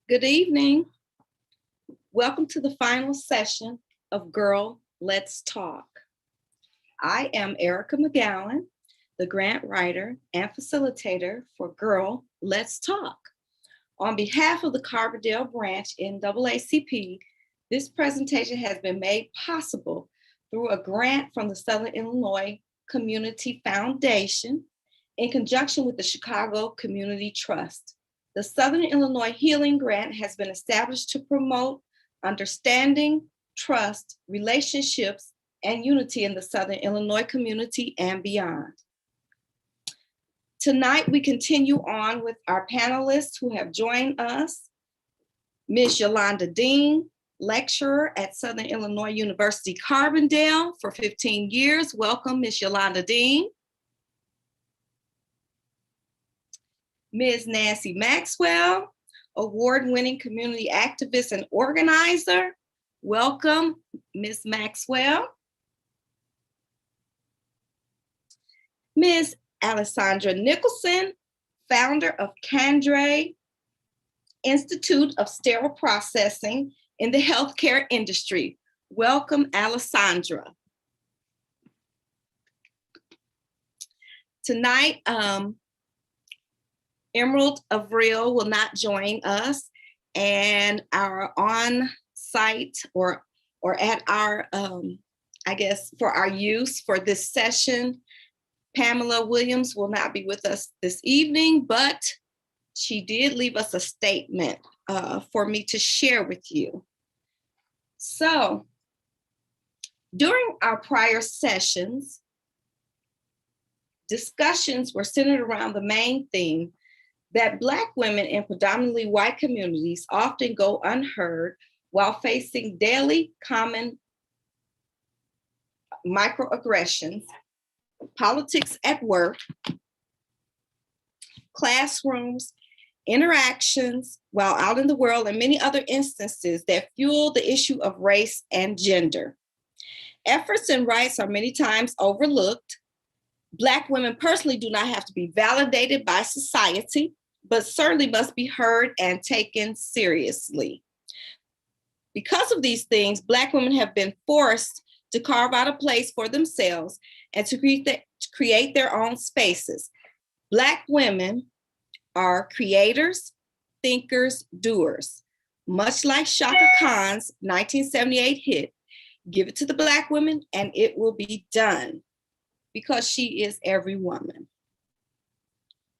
Good evening. Welcome to the final session of Girl, Let's Talk. I am Erica McGowan, the grant writer and facilitator for Girl, Let's Talk. On behalf of the Carbondale Branch NAACP, this presentation has been made possible through a grant from the Southern Illinois Community Foundation in conjunction with the Chicago Community Trust. The Southern Illinois Healing Grant has been established to promote understanding, trust, relationships, and unity in the Southern Illinois community and beyond. Tonight, we continue on with our panelists who have joined us. Ms. Yolanda Dean, lecturer at Southern Illinois University Carbondale for 15 years. Welcome, Ms. Yolanda Dean. Ms. Nancy Maxwell, award-winning community activist and organizer. Welcome, Ms. Maxwell. Ms. Alessandra Nicholson, founder of Candre Institute of Sterile Processing in the healthcare industry. Welcome, Alessandra. Tonight, Emerald Avril will not join us, and our on-site or at our, I guess, for our use for this session, Pamela Williams will not be with us this evening, but she did leave us a statement for me to share with you. So, during our prior sessions, discussions were centered around the main theme that Black women in predominantly white communities often go unheard while facing daily common microaggressions, politics at work, classrooms, interactions while out in the world, and many other instances that fuel the issue of race and gender. Efforts and rights are many times overlooked. Black women personally do not have to be validated by society, but certainly must be heard and taken seriously. Because of these things, Black women have been forced to carve out a place for themselves and to create their own spaces. Black women are creators, thinkers, doers. Much like Shaka Khan's 1978 hit, "Give it to the Black woman and it will be done," because she is every woman.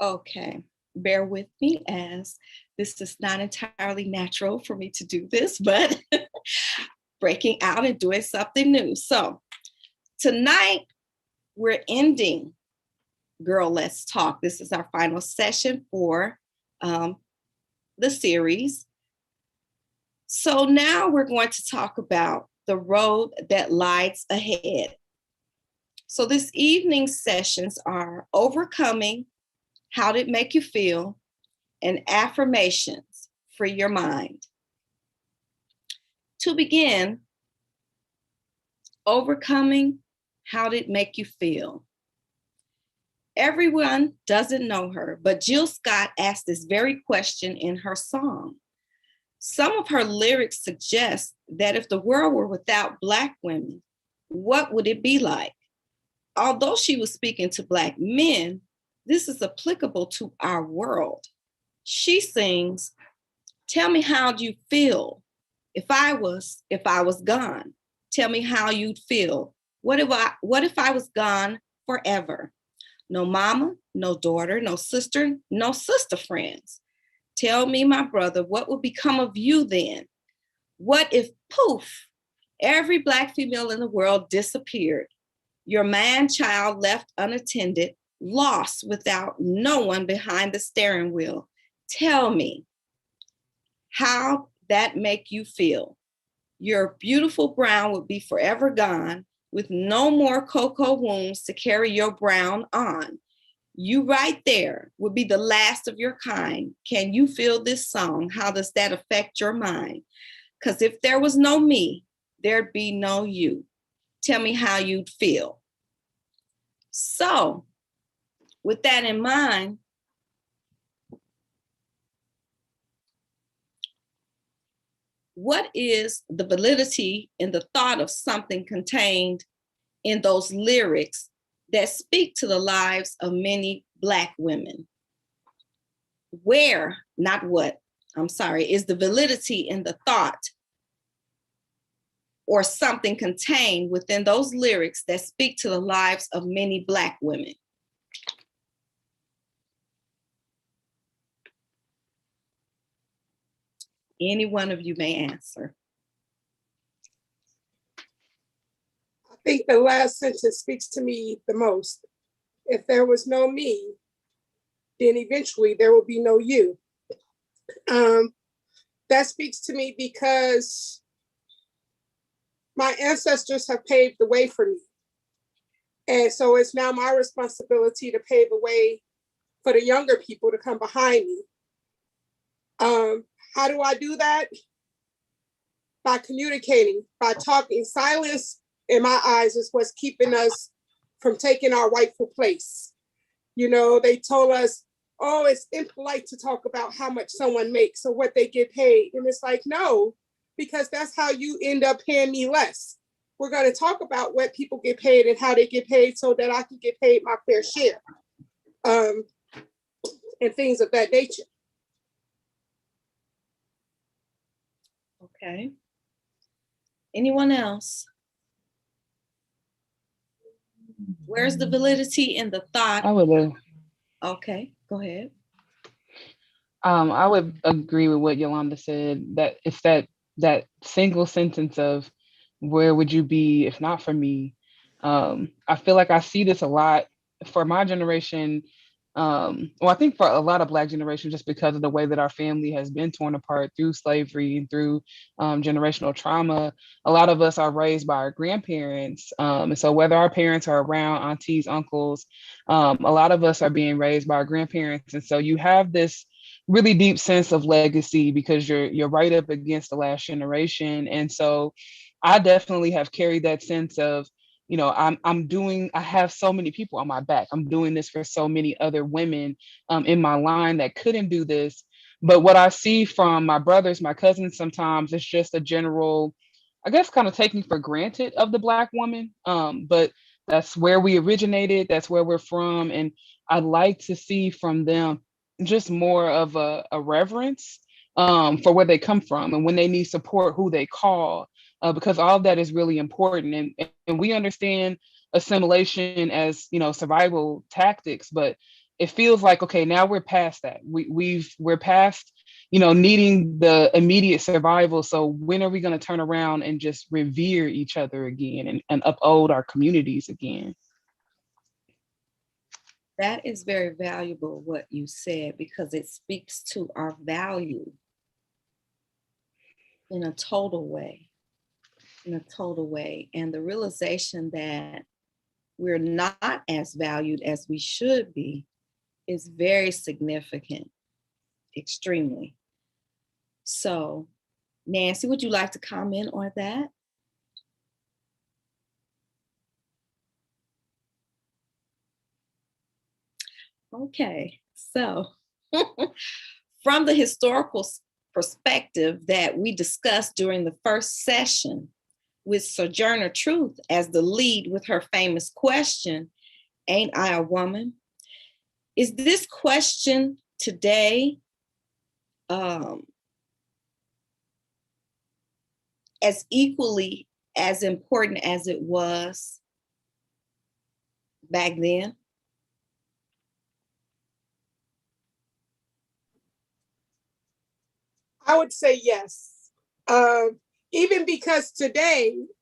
Okay. Bear with me as this is not entirely natural for me to do this, but breaking out and doing something new. So tonight we're ending Girl, Let's Talk. This is our final session for the series. So now we're going to talk about the road that lies ahead. So this evening's sessions are overcoming, how did it make you feel, and affirmations, free your mind. To begin, overcoming, how did it make you feel? Everyone doesn't know her, but Jill Scott asked this very question in her song. Some of her lyrics suggest that if the world were without Black women, what would it be like? Although she was speaking to Black men, this is applicable to our world. She sings, "Tell me how you'd feel if I was gone. Tell me how you'd feel. What if I was gone forever? No mama, no daughter, no sister friends. Tell me, my brother, what would become of you then? What if, poof, every Black female in the world disappeared? Your man-child left unattended, lost without no one behind the steering wheel. Tell me, how that make you feel? Your beautiful brown would be forever gone, with no more cocoa wounds to carry your brown on. You right there would be the last of your kind. Can you feel this song? How does that affect your mind? Because if there was no me, there'd be no you. Tell me how you'd feel." So, with that in mind, what is the validity in the thought of something contained in those lyrics that speak to the lives of many Black women? Where, not what, I'm sorry, is the validity in the thought or something contained within those lyrics that speak to the lives of many Black women? Any one of you may answer. I think the last sentence speaks to me the most. If there was no me, then eventually there will be no you. That speaks to me because my ancestors have paved the way for me. And so it's now my responsibility to pave the way for the younger people to come behind me. How do I do that? By communicating, by talking. Silence, in my eyes, is what's keeping us from taking our rightful place. You know, they told us, oh, it's impolite to talk about how much someone makes or what they get paid. And it's like, no, because that's how you end up paying me less. We're going to talk about what people get paid and how they get paid so that I can get paid my fair share, and things of that nature. Okay. Anyone else? Where's the validity in the thought? I would. Okay, go ahead. I would agree with what Yolanda said. That it's that single sentence of, "Where would you be if not for me?" I feel like I see this a lot for my generation. Well, I think for a lot of Black generation, just because of the way that our family has been torn apart through slavery and through generational trauma. A lot of us are raised by our grandparents. And so whether our parents are around, aunties, uncles, a lot of us are being raised by our grandparents. And so you have this really deep sense of legacy because you're right up against the last generation. And so I definitely have carried that sense of, you know, I have so many people on my back. I'm doing this for so many other women in my line that couldn't do this. But what I see from my brothers, my cousins, sometimes it's just a general, I guess, kind of taking for granted of the Black woman. But that's where we originated. That's where we're from. And I'd like to see from them just more of a reverence for where they come from, and when they need support, who they call, because all of that is really important. And we understand assimilation as, you know, survival tactics, but it feels like, okay, now we're past that. We're past, you know, needing the immediate survival. So when are we going to turn around and just revere each other again and uphold our communities again? That is very valuable what you said, because it speaks to our value in a total way, and the realization that we're not as valued as we should be is very significant, extremely. So, Nancy, would you like to comment on that? Okay, so from the historical perspective that we discussed during the first session, with Sojourner Truth as the lead with her famous question, "Ain't I a woman?" Is this question today as equally as important as it was back then? I would say yes. Even because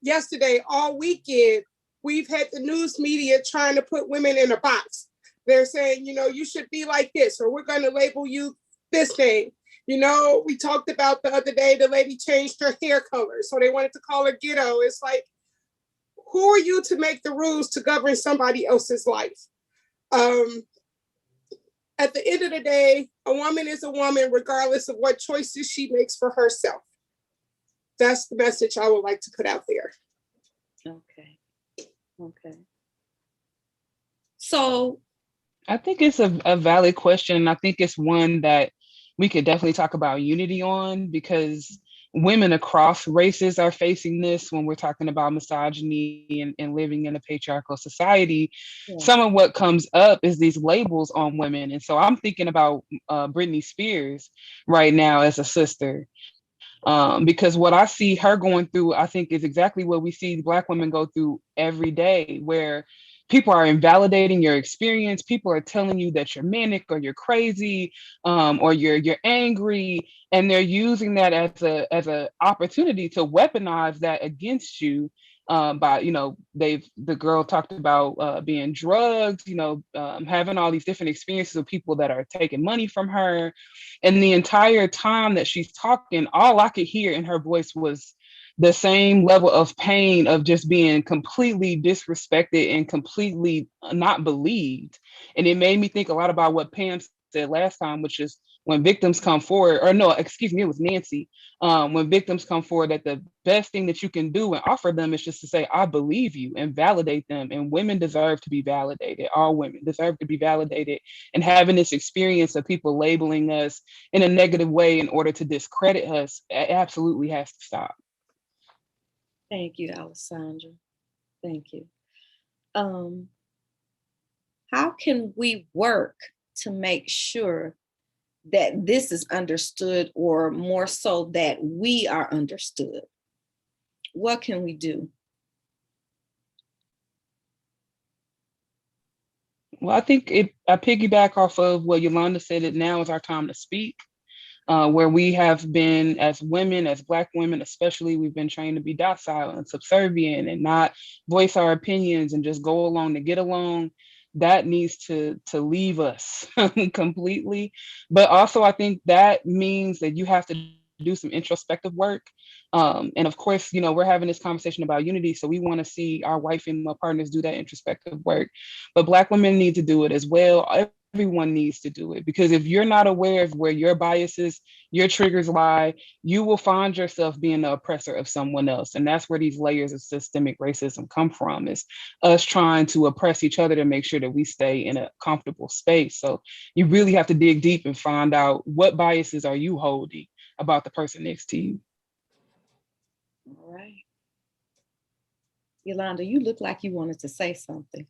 yesterday, all weekend, we've had the news media trying to put women in a box. They're saying, you know, you should be like this, or we're going to label you this name. You know, we talked about the other day, the lady changed her hair color, so they wanted to call her ghetto. It's like, who are you to make the rules to govern somebody else's life? At the end of the day, a woman is a woman, regardless of what choices she makes for herself. That's the message I would like to put out there. Okay. So I think it's a valid question. I think it's one that we could definitely talk about unity on, because women across races are facing this when we're talking about misogyny and living in a patriarchal society. Yeah. Some of what comes up is these labels on women. And so I'm thinking about Britney Spears right now as a sister. Because what I see her going through, I think, is exactly what we see Black women go through every day, where people are invalidating your experience. People are telling you that you're manic or you're crazy, or you're angry, and they're using that as a opportunity to weaponize that against you. By the girl talked about being drugged, having all these different experiences of people that are taking money from her, and the entire time that she's talking, all I could hear in her voice was the same level of pain of just being completely disrespected and completely not believed. And it made me think a lot about what Pam said last time, which is when victims come forward, or no, excuse me, it was Nancy. When victims come forward, that the best thing that you can do and offer them is just to say, I believe you, and validate them. And women deserve to be validated. All women deserve to be validated. And having this experience of people labeling us in a negative way in order to discredit us, it absolutely has to stop. Thank you, Alessandra. Thank you. How can we work to make sure that this is understood, or more so that we are understood? What can we do? Well, I think I piggyback off of what Yolanda said, that now is our time to speak. Where we have been, as women, as Black women especially, we've been trained to be docile and subservient and not voice our opinions and just go along to get along. That needs to leave us completely. But also, I think that means that you have to do some introspective work. And of course, we're having this conversation about unity, so we want to see our white female partners do that introspective work. But Black women need to do it as well. Everyone needs to do it, because if you're not aware of where your biases, your triggers lie, you will find yourself being the oppressor of someone else. And that's where these layers of systemic racism come from, is us trying to oppress each other to make sure that we stay in a comfortable space. So you really have to dig deep and find out, what biases are you holding about the person next to you? All right. Yolanda, you look like you wanted to say something.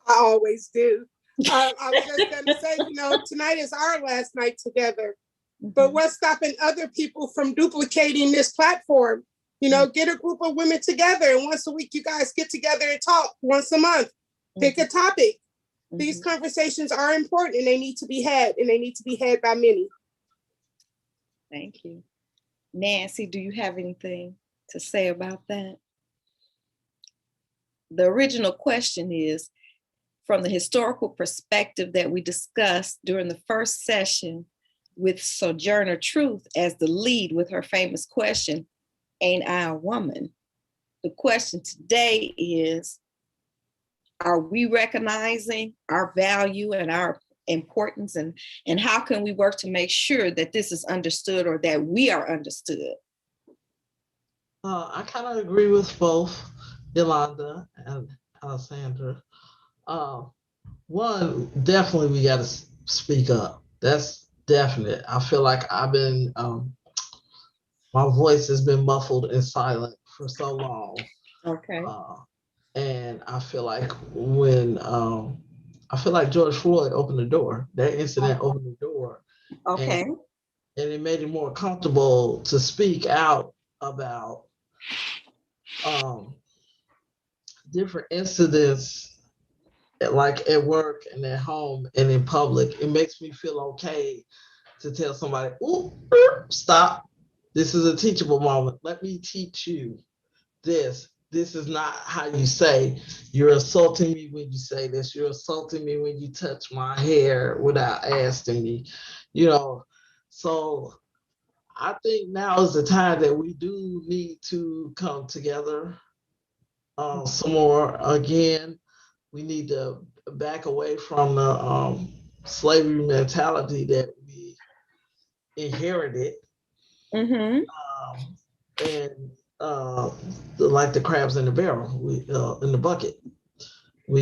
I always do. I was just going to say, tonight is our last night together. But what's stopping other people from duplicating this platform? Get a group of women together, and once a week you guys get together and talk. Once a month, pick a topic. These conversations are important, and they need to be had, and they need to be had by many. Thank you. Nancy, do you have anything to say about that? The original question is, from the historical perspective that we discussed during the first session, with Sojourner Truth as the lead with her famous question, ain't I a woman? The question today is, are we recognizing our value and our importance, and how can we work to make sure that this is understood, or that we are understood? I kind of agree with both Yolanda and Alessandra. One, definitely we got to speak up. That's definite. I feel like I've been, my voice has been muffled and silent for so long. Okay. And I feel like George Floyd opened the door. That incident opened the door. Okay. And it made it more comfortable to speak out about different incidents, like at work and at home and in public. It makes me feel okay to tell somebody, "Ooh, stop. This is a teachable moment. Let me teach you this. This is not how you say. You're assaulting me when you say this. You're assaulting me when you touch my hair without asking me." So I think now is the time that we do need to come together some more. Again, we need to back away from the slavery mentality that we inherited, and like the crabs in the barrel, we in the bucket. We,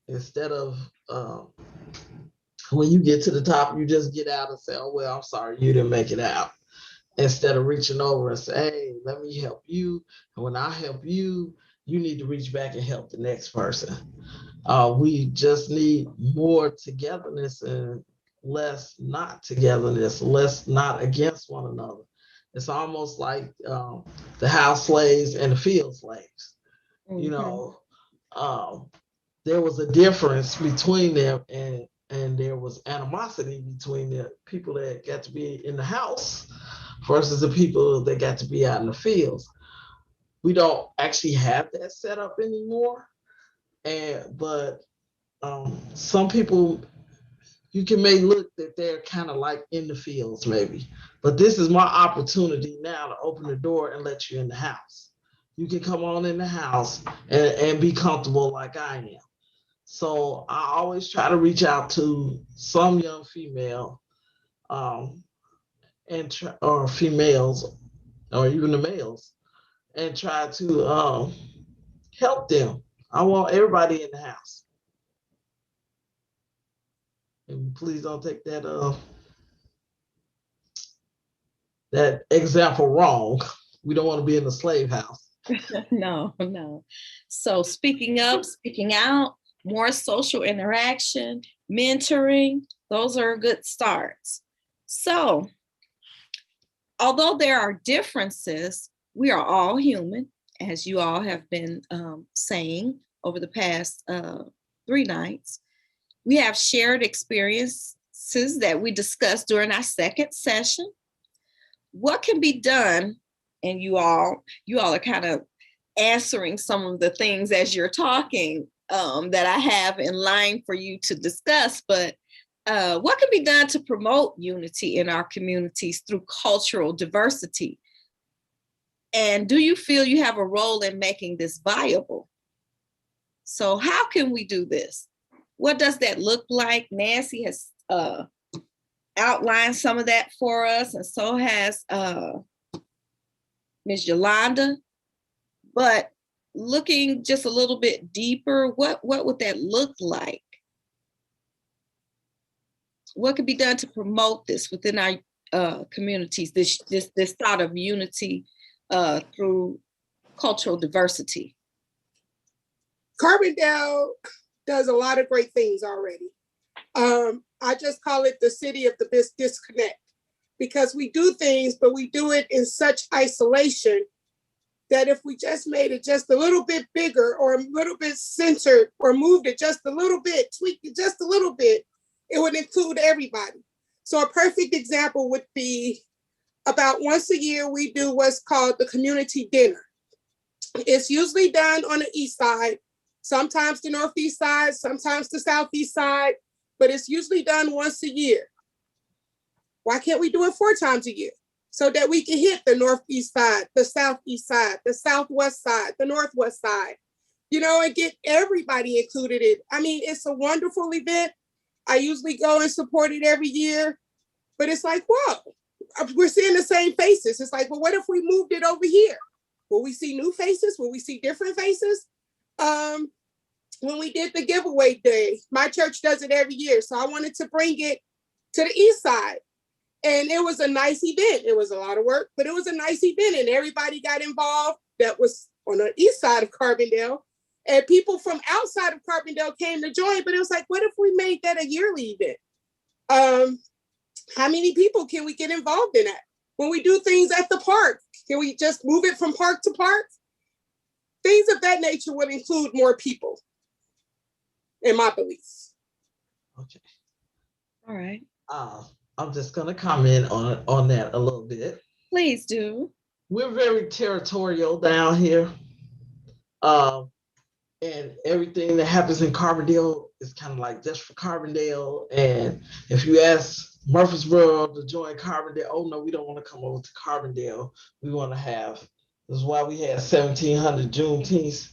instead of when you get to the top, you just get out and say, "Oh well, I'm sorry, you didn't make it out." instead of reaching over and say, hey, let me help you. And when I help you, you need to reach back and help the next person. We just need more togetherness and less not togetherness, less not against one another. It's almost like the house slaves and the field slaves. Mhm. You know, there was a difference between them, and there was animosity between the people that got to be in the house versus the people that got to be out in the fields. We don't actually have that set up anymore. But some people, you can make look that they're kind of like in the fields maybe, but this is my opportunity now to open the door and let you in the house. You can come on in the house and be comfortable like I am. So I always try to reach out to some young female, um, or females, or even the males, and try to help them. I want everybody in the house. And please don't take that example wrong. We don't want to be in the slave house. No, no. So speaking up, speaking out, more social interaction, mentoring, those are good starts. So although there are differences, we are all human, as you all have been saying over the past 3 nights. We have shared experiences that we discussed during our second session. What can be done? And you all are kind of answering some of the things as you're talking that I have in line for you to discuss. But what can be done to promote unity in our communities through cultural diversity? And do you feel you have a role in making this viable? So how can we do this? What does that look like? Nancy has outlined some of that for us, and so has Ms. Yolanda. But looking just a little bit deeper, what would that look like? What could be done to promote this within our communities, this thought of unity through cultural diversity? Carbondale does a lot of great things already. I just call it the city of the disconnect, because we do things, but we do it in such isolation that if we just made it just a little bit bigger or a little bit centered or moved it just a little bit, tweaked it just a little bit, it would include everybody. So a perfect example would be about once a year, we do what's called the community dinner. It's usually done on the east side, sometimes the northeast side, sometimes the southeast side, but it's usually done once a year. Why can't we do it 4 times a year? So that we can hit the northeast side, the southeast side, the southwest side, the northwest side, and get everybody included in. I mean, it's a wonderful event. I usually go and support it every year, but it's like, whoa, we're seeing the same faces. It's like, well, what if we moved it over here? Will we see new faces? Will we see different faces? When we did the giveaway day, my church does it every year. So I wanted to bring it to the east side. And it was a nice event. It was a lot of work, but it was a nice event. And everybody got involved that was on the east side of Carbondale. And people from outside of Carbondale came to join. But it was like, what if we made that a yearly event? How many people can we get involved in that? When we do things at the park, can we just move it from park to park? Things of that nature would include more people, in my beliefs. Okay. All right. I'm just going to comment on that a little bit. Please do. We're very territorial down here. And everything that happens in Carbondale is kind of like just for Carbondale. And if you ask Murfreesboro to join Carbondale, oh no, we don't want to come over to Carbondale. We want to have, this is why we had 1,700 Juneteenth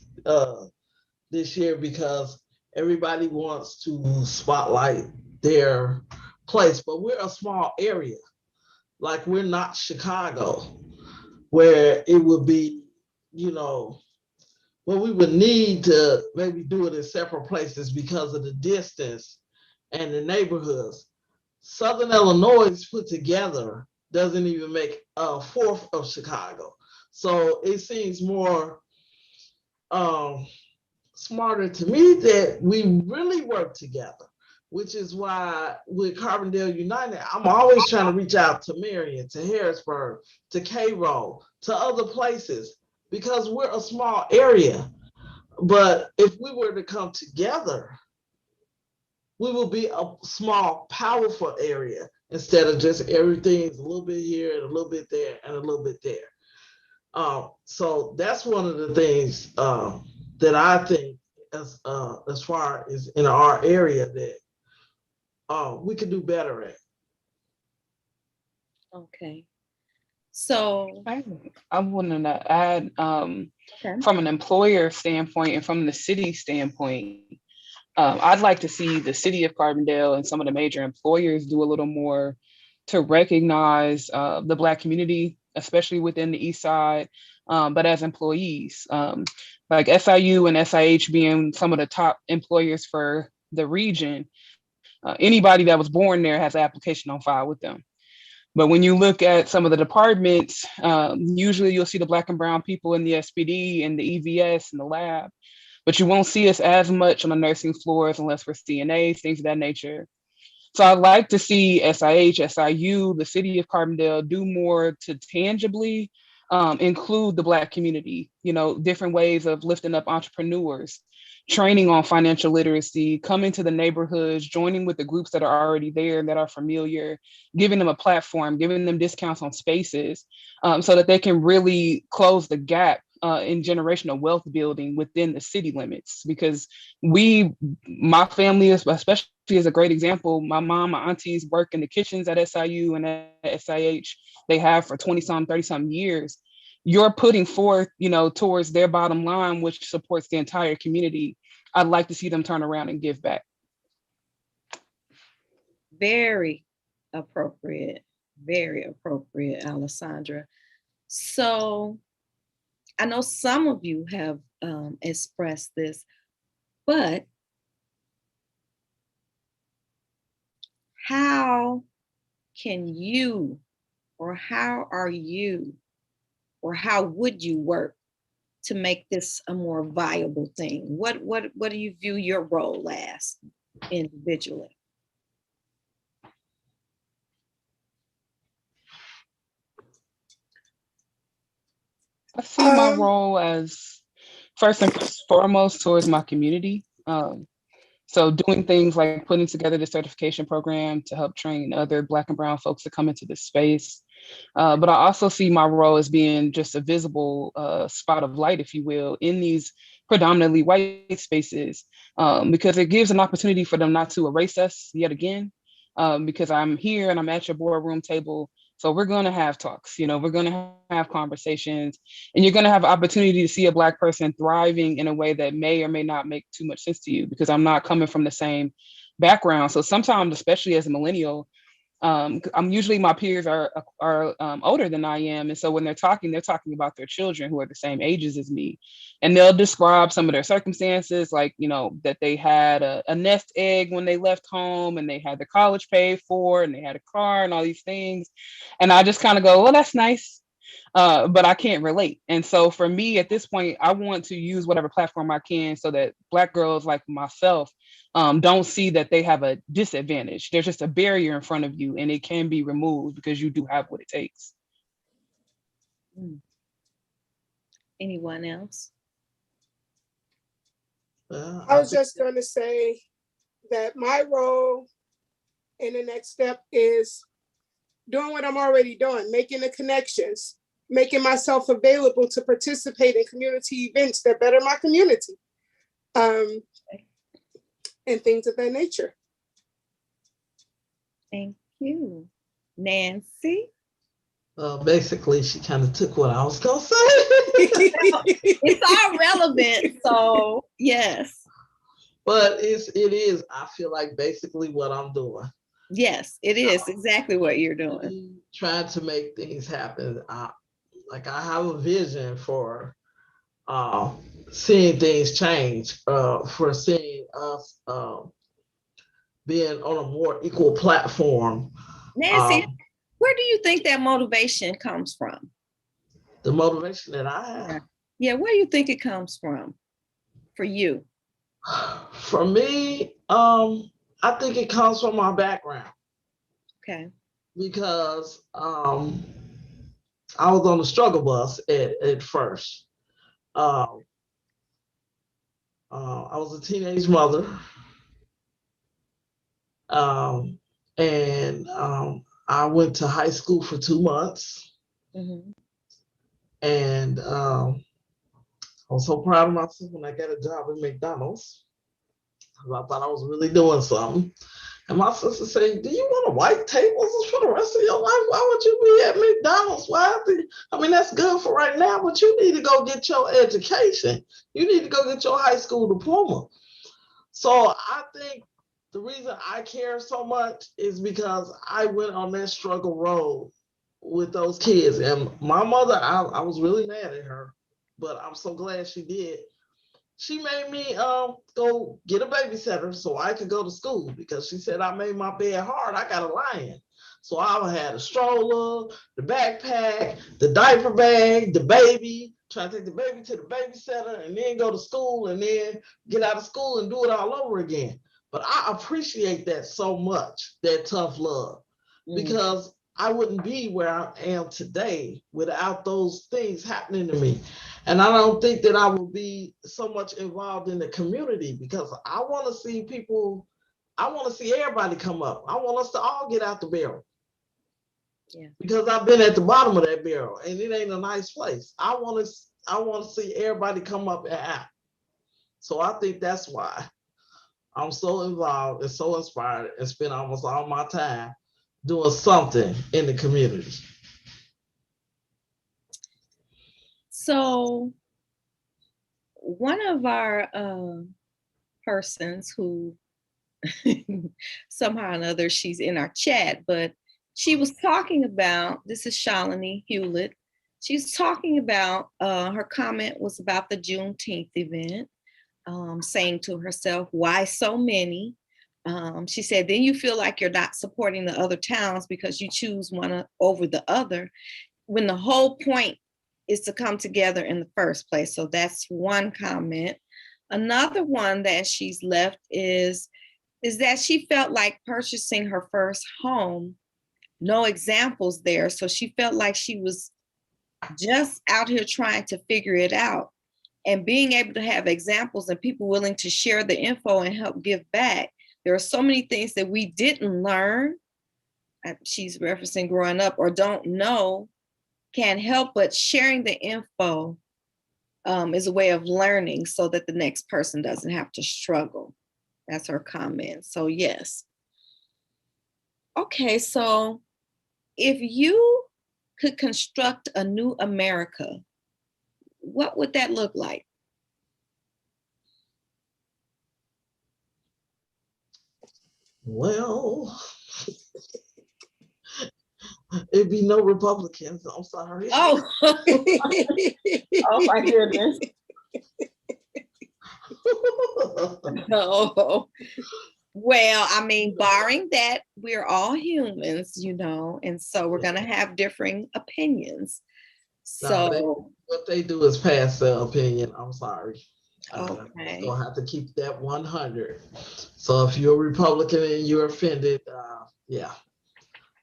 this year, because everybody wants to spotlight their place, but we're a small area. Like, we're not Chicago, where it would be, well, we would need to maybe do it in separate places because of the distance and the neighborhoods. Southern Illinois is put together doesn't even make a fourth of Chicago. So it seems more smarter to me that we really work together, which is why with Carbondale United, I'm always trying to reach out to Marion, to Harrisburg, to Cairo, to other places, because we're a small area. But if we were to come together, we will be a small, powerful area instead of just everything's a little bit here and a little bit there and a little bit there. So that's one of the things that I think as far as in our area that we could do better at. Okay. So I wanted to add from an employer standpoint and from the city standpoint, I'd like to see the city of Carbondale and some of the major employers do a little more to recognize the Black community, especially within the East Side, but as employees, like SIU and SIH being some of the top employers for the region. Anybody that was born there has an application on file with them. But when you look at some of the departments, usually you'll see the Black and brown people in the SPD and the EVS and the lab, but you won't see us as much on the nursing floors unless we're CNAs, things of that nature. So I'd like to see SIH, SIU, the city of Carbondale do more to tangibly include the Black community, different ways of lifting up entrepreneurs, training on financial literacy, coming to the neighborhoods, joining with the groups that are already there and that are familiar, giving them a platform, giving them discounts on spaces so that they can really close the gap in generational wealth building within the city limits. Because my family, especially is a great example. My mom, my aunties work in the kitchens at SIU and at SIH. They have for 20-some, 30-some years. You're putting forth, towards their bottom line, which supports the entire community. I'd like to see them turn around and give back. Very appropriate, Alessandra. So I know some of you have expressed this, but how can you, or how are you, or how would you work to make this a more viable thing? What do you view your role as individually? I see my role as first and foremost towards my community. So doing things like putting together the certification program to help train other Black and brown folks to come into this space. But I also see my role as being just a visible spot of light, if you will, in these predominantly white spaces, because it gives an opportunity for them not to erase us yet again, because I'm here and I'm at your boardroom table. So we're going to have talks, we're going to have conversations, and you're going to have an opportunity to see a Black person thriving in a way that may or may not make too much sense to you, because I'm not coming from the same background. So sometimes, especially as a millennial, I'm usually, my peers are older than I am. And so when they're talking about their children who are the same ages as me. And they'll describe some of their circumstances, like, that they had a nest egg when they left home, and they had their college paid for, and they had a car and all these things. And I just kind of go, well, that's nice. But I can't relate. And so for me at this point, I want to use whatever platform I can so that Black girls like myself don't see that they have a disadvantage. There's just a barrier in front of you, and it can be removed because you do have what it takes. Anyone else? I was just going to say that my role in the next step is doing what I'm already doing, making the connections, making myself available to participate in community events that better my community, and things of that nature. Thank you. Nancy? Basically, she kind of took what I was going to say. It's all relevant, so yes. But it is, I feel like, basically what I'm doing. Yes, it is exactly what you're doing. Trying to make things happen. I have a vision for seeing things change, for seeing us being on a more equal platform. Nancy, Where do you think that motivation comes from? The motivation that I have. Yeah, where do you think it comes from for you? For me, I think it comes from my background. Okay. Because I was on the struggle bus at first. I was a teenage mother. And I went to high school for 2 months. Mm-hmm. And I was so proud of myself when I got a job at McDonald's. I thought I was really doing something. And my sister said, do you want to wipe tables for the rest of your life? Why would you be at McDonald's? I mean, that's good for right now, but you need to go get your education. You need to go get your high school diploma. So I think the reason I care so much is because I went on that struggle road with those kids. And my mother, I was really mad at her, but I'm so glad she did. She made me go get a babysitter so I could go to school because she said I made my bed hard. I got a lion. So I had a stroller, the backpack, the diaper bag, the baby, try to take the baby to the babysitter and then go to school and then get out of school and do it all over again. But I appreciate that so much, that tough love, because I wouldn't be where I am today without those things happening to me. And I don't think that I will be so much involved in the community because I want to see people, I want to see everybody come up. I want us to all get out the barrel. Yeah. Because I've been at the bottom of that barrel and it ain't a nice place. I want to see everybody come up and out. So I think that's why I'm so involved and so inspired and spend almost all my time doing something in the community. So one of our persons who somehow or another she's in our chat, but she was talking about, this is Shalini Hewlett. She's talking about, her comment was about the Juneteenth event, saying to herself, why so many? She said, then you feel like you're not supporting the other towns because you choose one over the other, when the whole point is to come together in the first place. So that's one comment. Another one that she's left is that she felt like purchasing her first home, no examples there. So she felt like she was just out here trying to figure it out, and being able to have examples and people willing to share the info and help give back. There are so many things that we didn't learn. She's referencing growing up or don't know, can't help but sharing the info is a way of learning so that the next person doesn't have to struggle. That's her comment. So yes. Okay, so if you could construct a new America, what would that look like? Well, it'd be no Republicans. I'm sorry. Oh, oh my goodness. No. Well, I mean, barring that, we're all humans, you know, and so we're going to have differing opinions. So no, what they do is pass their opinion. I'm sorry. Okay. You'll have to keep that 100. So if you're a Republican and you're offended, yeah,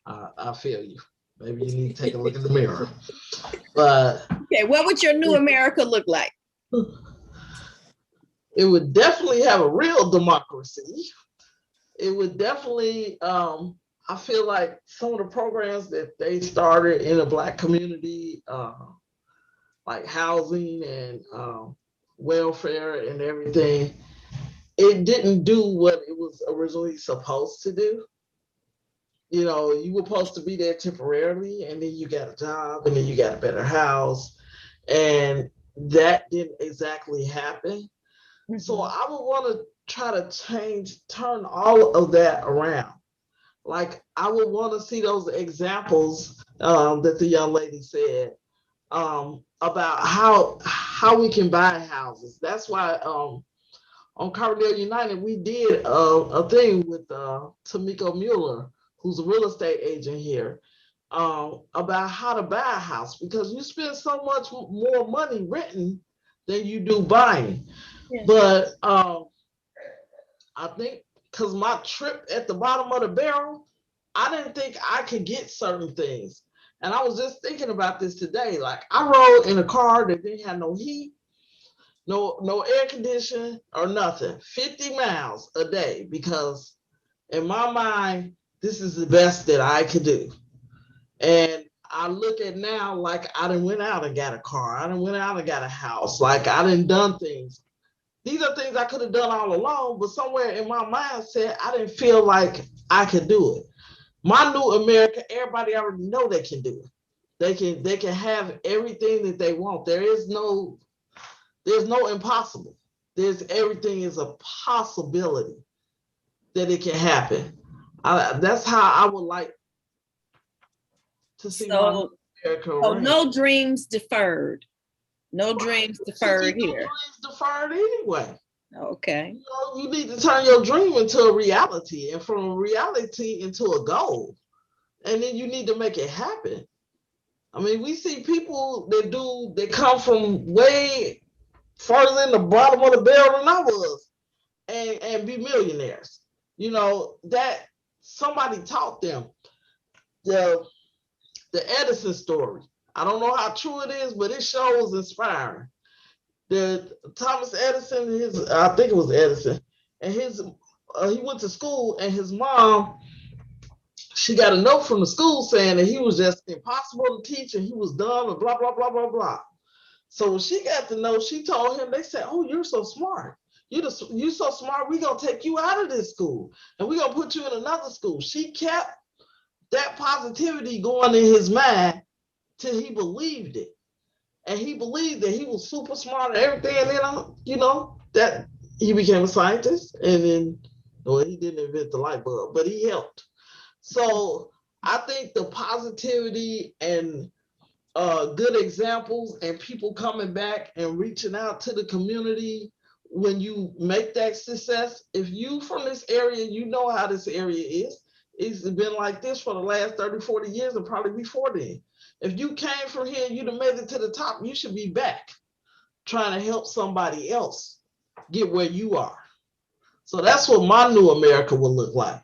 I feel you. Maybe you need to take a look in the mirror. But okay, what would your new America look like? It would definitely have a real democracy. It would definitely, I feel like some of the programs that they started in the Black community, like housing and welfare and everything, it didn't do what it was originally supposed to do. You know, you were supposed to be there temporarily and then you got a job and then you got a better house. And that didn't exactly happen. Mm-hmm. So I would want to try to turn all of that around. Like I would want to see those examples that the young lady said about how we can buy houses. That's why on Carbondale United, we did a thing with Tamiko Mueller, who's a real estate agent here. about how to buy a house, because you spend so much more money renting than you do buying. Yeah. But I think because my trip at the bottom of the barrel, I didn't think I could get certain things. And I was just thinking about this today. Like, I rode in a car that didn't have no heat, no air conditioning or nothing, 50 miles a day, because in my mind, this is the best that I could do. And I look at now, like, I done went out and got a car. I done went out and got a house. Like, I done done things. These are things I could have done all along, but somewhere in my mindset, I didn't feel like I could do it. My new America, everybody already know they can do it. They can have everything that they want. There's no impossible. There's everything is a possibility that it can happen. That's how I would like to see my new America. So no dreams deferred. No dreams deferred here. No dreams deferred anyway. Okay. You need to turn your dream into a reality, and from a reality into a goal. And then you need to make it happen. I mean, we see people that come from way further in the bottom of the barrel than I was, and be millionaires. You know, that somebody taught them. The Edison story. I don't know how true it is, but it shows inspiring. The Thomas Edison, I think it was Edison, and he went to school, and his mom, she got a note from the school saying that he was just impossible to teach and he was dumb and blah, blah, blah, blah, blah. So when she got the note, she told him, they said, "Oh, you're so smart. You're so smart, we're going to take you out of this school and we're going to put you in another school." She kept that positivity going in his mind till he believed it. And he believed that he was super smart and everything. And then, that he became a scientist. And then, well, he didn't invent the light bulb, but he helped. So I think the positivity and good examples and people coming back and reaching out to the community when you make that success, if you from this area, you know how this area is. It's been like this for the last 30, 40 years and probably before then. If you came from here and you'd have made it to the top, you should be back trying to help somebody else get where you are. So that's what my new America will look like.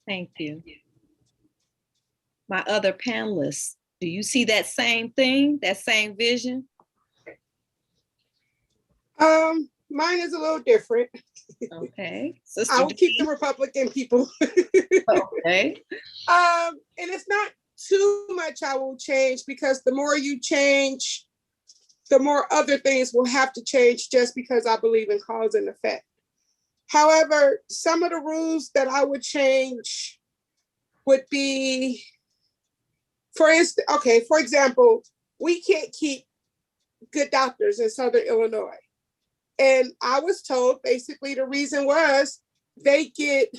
Thank you. My other panelists, do you see that same thing, that same vision? Mine is a little different. Okay. I will keep the Republican people. Okay. And it's not too much I will change, because the more you change, the more other things will have to change, just because I believe in cause and effect. However, some of the rules that I would change would be, for example, we can't keep good doctors in Southern Illinois. And I was told basically the reason was they get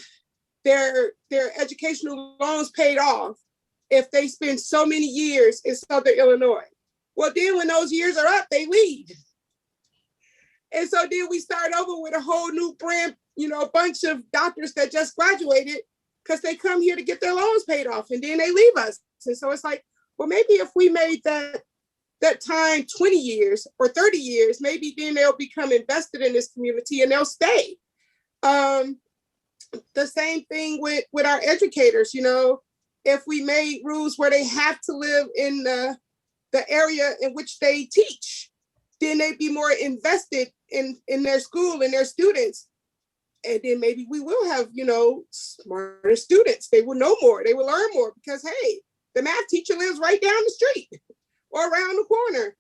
their educational loans paid off if they spend so many years in Southern Illinois. Well, then when those years are up, they leave. And so then we start over with a whole new brand, bunch of doctors that just graduated because they come here to get their loans paid off and then they leave us. And so it's like, well, maybe if we made that time 20 years or 30 years, maybe then they'll become invested in this community and they'll stay. The same thing with our educators, if we made rules where they have to live in the area in which they teach, then they'd be more invested in their school and their students. And then maybe we will have, smarter students. They will know more. They will learn more because, hey, the math teacher lives right down the street or around the corner.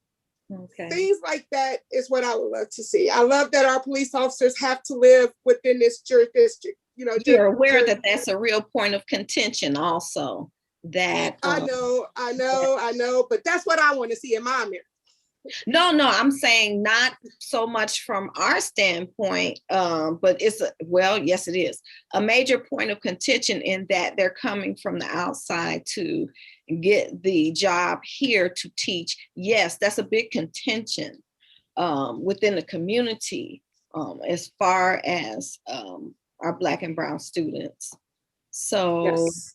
Okay. Things like that is what I would love to see. I love that our police officers have to live within this jurisdiction. You're aware that that's a real point of contention also. That I know, but that's what I want to see in my America. No, I'm saying not so much from our standpoint, but yes, it is a major point of contention in that they're coming from the outside to get the job here to teach. Yes, that's a big contention within the community as far as our Black and brown students. So yes.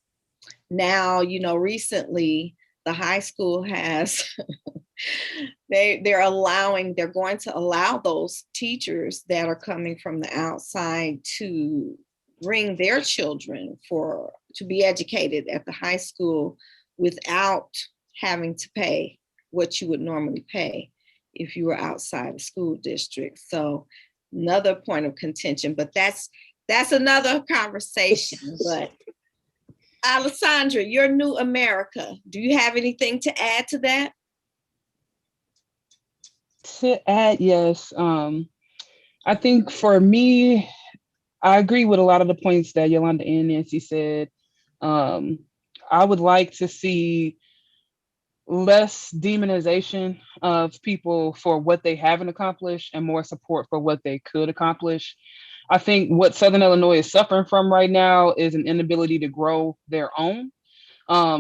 now, recently the high school has, they're going to allow those teachers that are coming from the outside to bring their children to be educated at the high school without having to pay what you would normally pay if you were outside the school district. So another point of contention, but that's another conversation. But Alessandra, your New America, do you have anything to add to that? To add, yes. I think for me, I agree with a lot of the points that Yolanda and Nancy said. I would like to see less demonization of people for what they haven't accomplished and more support for what they could accomplish. I think what Southern Illinois is suffering from right now is an inability to grow their own.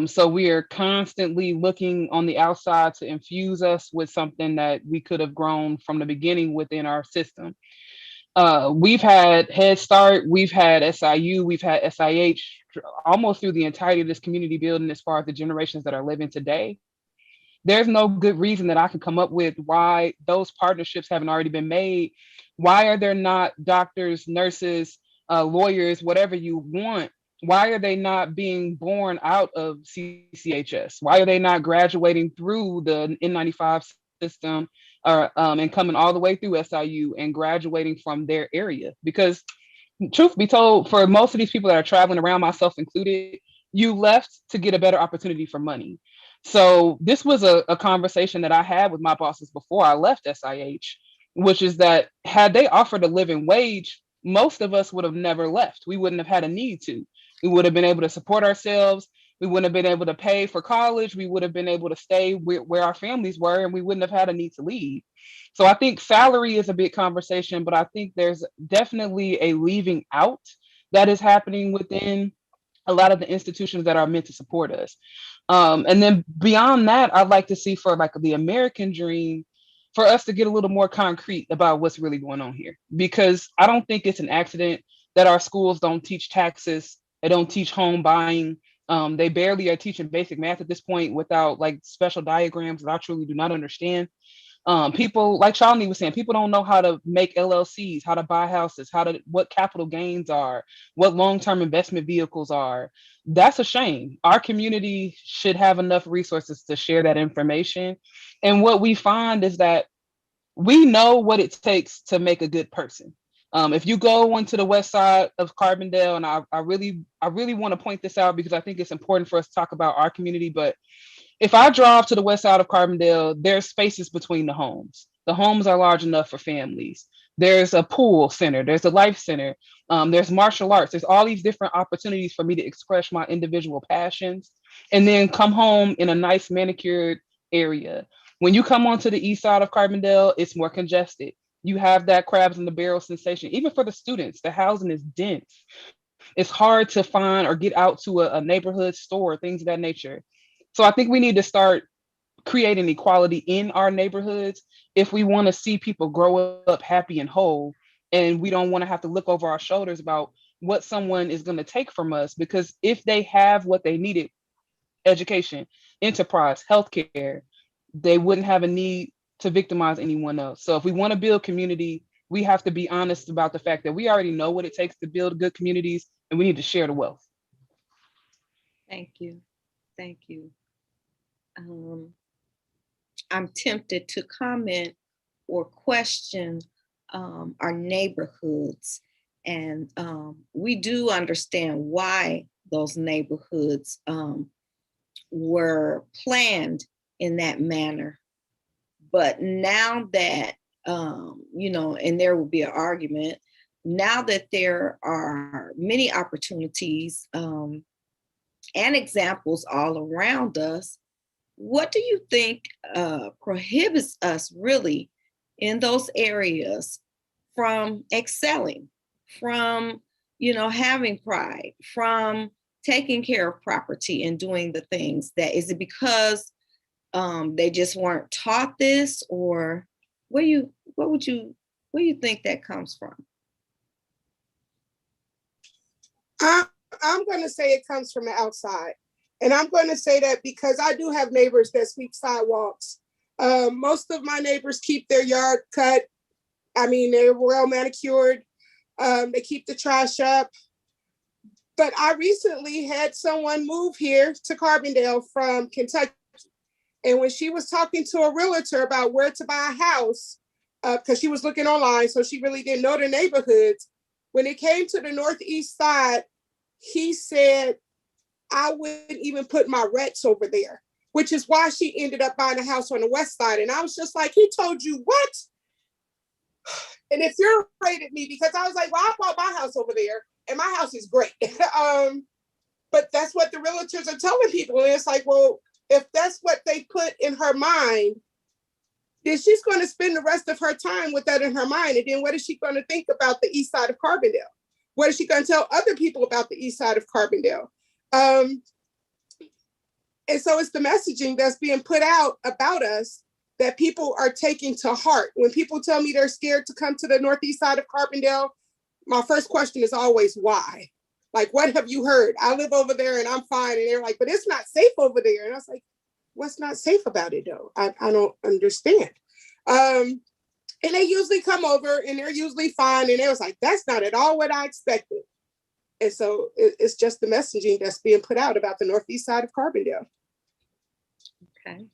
So we are constantly looking on the outside to infuse us with something that we could have grown from the beginning within our system. We've had Head Start, we've had SIU, we've had SIH almost through the entirety of this community building as far as the generations that are living today. There's no good reason that I can come up with why those partnerships haven't already been made. Why are there not doctors, nurses, lawyers, whatever you want? Why are they not being born out of CCHS? Why are they not graduating through the N95 system and coming all the way through SIU and graduating from their area? Because truth be told, for most of these people that are traveling around, myself included, you left to get a better opportunity for money. So this was a conversation that I had with my bosses before I left SIH, which is that had they offered a living wage, most of us would have never left. We wouldn't have had a need to. We would have been able to support ourselves. We wouldn't have been able to pay for college. We would have been able to stay where our families were, and we wouldn't have had a need to leave. So I think salary is a big conversation, but I think there's definitely a leaving out that is happening within a lot of the institutions that are meant to support us. And then beyond that, I'd like to see for like the American dream, for us to get a little more concrete about what's really going on here. Because I don't think it's an accident that our schools don't teach taxes, they don't teach home buying. They barely are teaching basic math at this point without like special diagrams that I truly do not understand. People, like Shalini was saying, people don't know how to make LLCs, how to buy houses, what capital gains are, what long-term investment vehicles are. That's a shame. Our community should have enough resources to share that information. And what we find is that we know what it takes to make a good person. If you go onto the west side of Carbondale, and I really want to point this out because I think it's important for us to talk about our community, but if I drive to the west side of Carbondale, there's spaces between the homes. The homes are large enough for families. There's a pool center, there's a life center, there's martial arts, there's all these different opportunities for me to express my individual passions and then come home in a nice manicured area. When you come onto the east side of Carbondale, it's more congested. You have that crabs in the barrel sensation. Even for the students, the housing is dense. It's hard to find or get out to a neighborhood store, things of that nature. So I think we need to start creating equality in our neighborhoods if we want to see people grow up happy and whole. And we don't want to have to look over our shoulders about what someone is going to take from us, because if they have what they needed, education, enterprise, healthcare, they wouldn't have a need to victimize anyone else. So if we want to build community, we have to be honest about the fact that we already know what it takes to build good communities, and we need to share the wealth. Thank you. Thank you. I'm tempted to comment or question our neighborhoods. And we do understand why those neighborhoods were planned in that manner. But now that, and there will be an argument, now that there are many opportunities and examples all around us, what do you think prohibits us really in those areas from excelling, from, having pride, from taking care of property and doing the things that, is it because they just weren't taught this, or where do you think that comes from? I'm going to say it comes from the outside. And I'm going to say that because I do have neighbors that sweep sidewalks. Most of my neighbors keep their yard cut. I mean, they're well manicured. They keep the trash up. But I recently had someone move here to Carbondale from Kentucky. And when she was talking to a realtor about where to buy a house, because she was looking online, so she really didn't know the neighborhoods. When it came to the northeast side, he said, I wouldn't even put my Rets over there, which is why she ended up buying a house on the west side. And I was just like, he told you what? And it infuriated me because I was like, well, I bought my house over there and my house is great. But that's what the realtors are telling people. And it's like, well, if that's what they put in her mind, then she's going to spend the rest of her time with that in her mind. And then what is she going to think about the east side of Carbondale? What is she going to tell other people about the east side of Carbondale? And so it's the messaging that's being put out about us that people are taking to heart. When people tell me they're scared to come to the northeast side of Carbondale, my first question is always why? Like, what have you heard? I live over there and I'm fine. And they're like, but it's not safe over there. And I was like, what's not safe about it though? I don't understand. And they usually come over and they're usually fine. And they was like, that's not at all what I expected. And so it's just the messaging that's being put out about the northeast side of Carbondale. Okay.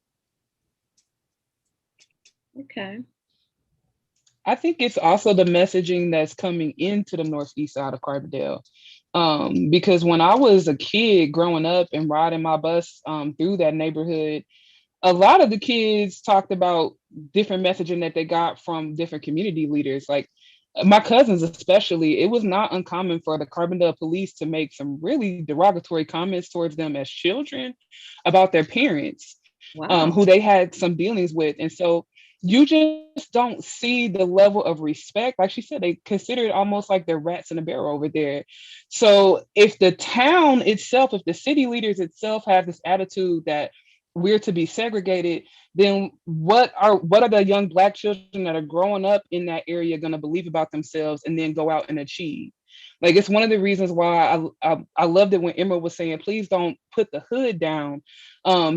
Okay. I think it's also the messaging that's coming into the northeast side of Carbondale. Because when I was a kid growing up and riding my bus through that neighborhood, a lot of the kids talked about different messaging that they got from different community leaders. Like my cousins especially, it was not uncommon for the Carbondale police to make some really derogatory comments towards them as children about their parents, Wow. who they had some dealings with. And so you just don't see the level of respect. Like she said, they consider it almost like they're rats in a barrel over there. So if the town itself, if the city leaders itself have this attitude that we're to be segregated, then what are the young Black children that are growing up in that area going to believe about themselves and then go out and achieve? Like, it's one of the reasons why I loved it when Emerald was saying, please don't put the hood down,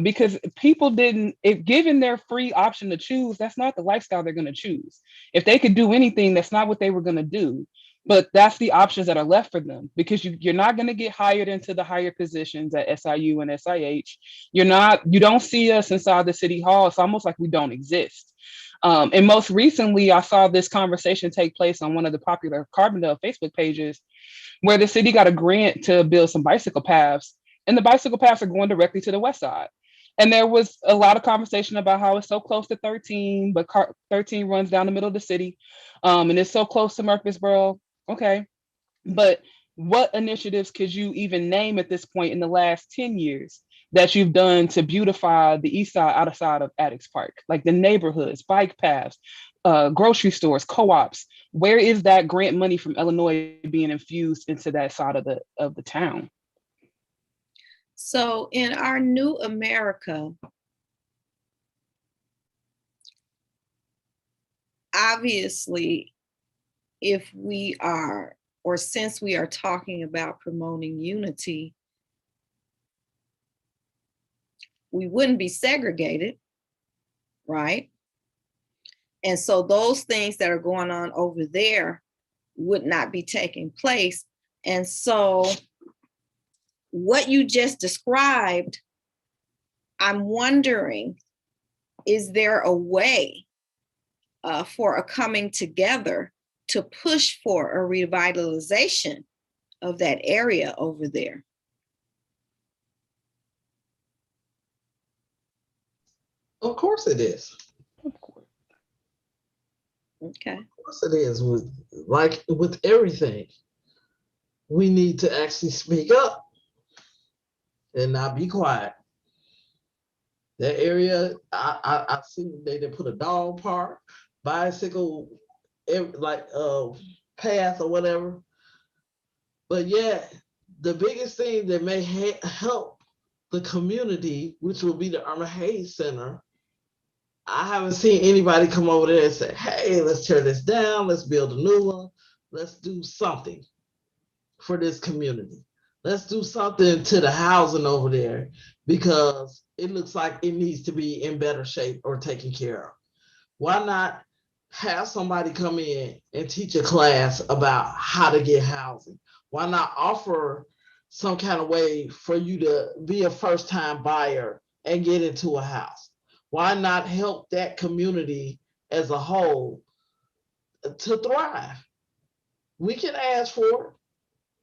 because people didn't, if given their free option to choose, that's not the lifestyle they're going to choose. If they could do anything, that's not what they were going to do. But that's the options that are left for them, because you're not going to get hired into the higher positions at SIU and SIH. You don't see us inside the city hall. It's almost like we don't exist. And most recently, I saw this conversation take place on one of the popular Carbondale Facebook pages, where the city got a grant to build some bicycle paths, and the bicycle paths are going directly to the west side. And there was a lot of conversation about how it's so close to 13, but 13 runs down the middle of the city, and it's so close to Murfreesboro. Okay, but what initiatives could you even name at this point in the last 10 years that you've done to beautify the east side outside of Addicts Park? Like the neighborhoods, bike paths, grocery stores, co-ops. Where is that grant money from Illinois being infused into that side of the town? So in our new America, obviously, if we are, or since we are talking about promoting unity, we wouldn't be segregated, right? And so those things that are going on over there would not be taking place. And so what you just described, I'm wondering, is there a way for a coming together to push for a revitalization of that area over there? Of course it is. Okay. Of course it is. With everything, we need to actually speak up and not be quiet. That area, I see they put a dog park, bicycle, path or whatever. But yeah, the biggest thing that may help the community, which will be the Irma Hayes Center, I haven't seen anybody come over there and say, hey, let's tear this down, let's build a new one, let's do something for this community. Let's do something to the housing over there because it looks like it needs to be in better shape or taken care of. Why not have somebody come in and teach a class about how to get housing? Why not offer some kind of way for you to be a first-time buyer and get into a house? Why not help that community as a whole to thrive? We can ask for it.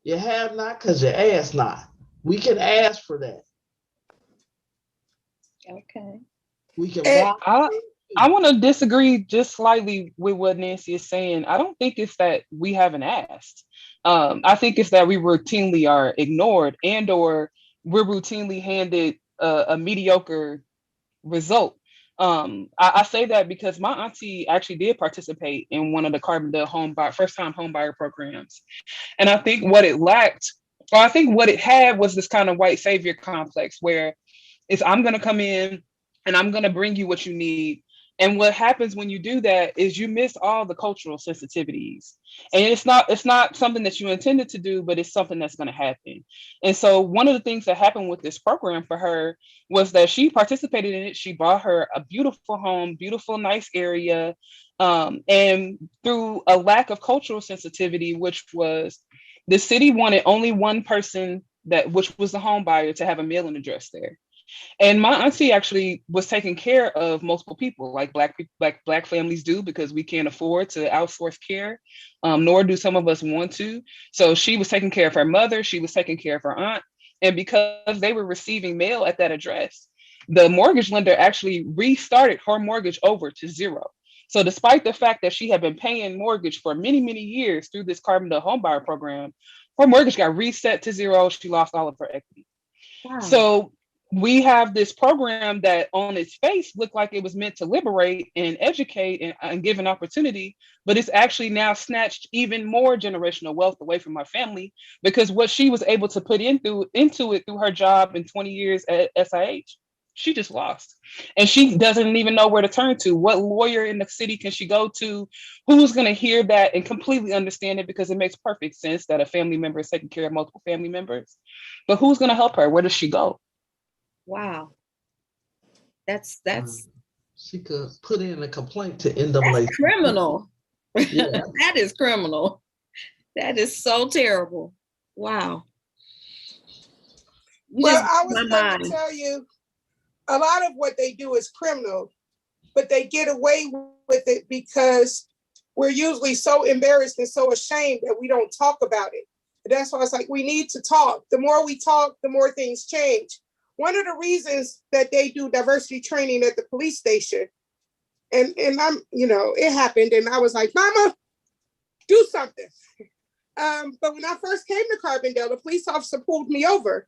You have not because you ask not. We can ask for that. Okay. We can And volunteer. I want to disagree just slightly with what Nancy is saying. I don't think it's that we haven't asked. I think it's that we routinely are ignored and or we're routinely handed a mediocre result. I say that because my auntie actually did participate in one of the Carbondale first time homebuyer programs. And I think what it lacked, or I think what it had was this kind of white savior complex where it's I'm going to come in and I'm going to bring you what you need. And what happens when you do that is you miss all the cultural sensitivities. And it's not something that you intended to do, but it's something that's going to happen. And so one of the things that happened with this program for her was that she participated in it. She bought her a beautiful home, beautiful, nice area. And through a lack of cultural sensitivity, which was the city wanted only one person which was the home buyer to have a mailing address there. And my auntie actually was taking care of multiple people, like black families do, because we can't afford to outsource care, nor do some of us want to. So she was taking care of her mother, she was taking care of her aunt, and because they were receiving mail at that address, the mortgage lender actually restarted her mortgage over to zero. So despite the fact that she had been paying mortgage for many, many years through this Carbondale homebuyer program, her mortgage got reset to zero. She lost all of her equity. Wow. So we have this program that on its face looked like it was meant to liberate and educate and give an opportunity, but it's actually now snatched even more generational wealth away from our family because what she was able to put into it through her job in 20 years at SIH, she just lost. And she doesn't even know where to turn to. What lawyer in the city can she go to? Who's going to hear that and completely understand it? Because it makes perfect sense that a family member is taking care of multiple family members. But who's going to help her? Where does she go? Wow. That's She could put in a complaint to NAACP. criminal. Yeah. That is criminal. That is so terrible. Wow. well, I was going to tell you, a lot of what they do is criminal, but they get away with it because we're usually so embarrassed and so ashamed that we don't talk about it. That's why it's like we need to talk. The more we talk, the more things change. One of the reasons that they do diversity training at the police station, and I'm, it happened, and I was like, Mama, do something. But when I first came to Carbondale, the police officer pulled me over.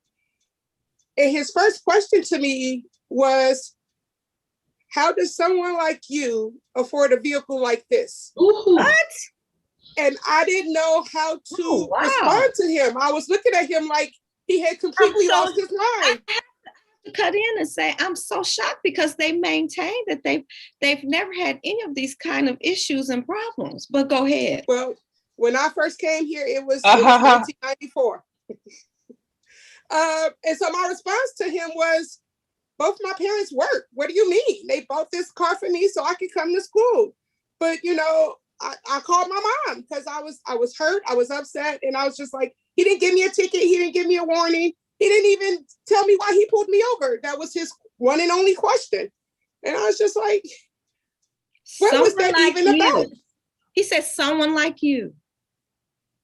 And his first question to me was, how does someone like you afford a vehicle like this? Ooh. What? And I didn't know how to respond to him. I was looking at him like he had completely lost his mind. I have to cut in and say, I'm so shocked because they maintain that they've never had any of these kind of issues and problems. But go ahead. Well, when I first came here, it was 1994. And so my response to him was, both my parents work. What do you mean? They bought this car for me so I could come to school. But, I called my mom because I was hurt. I was upset. And I was just like, he didn't give me a ticket. He didn't give me a warning. He didn't even tell me why he pulled me over. That was his one and only question. And I was just like, what was that even about? He said, someone like you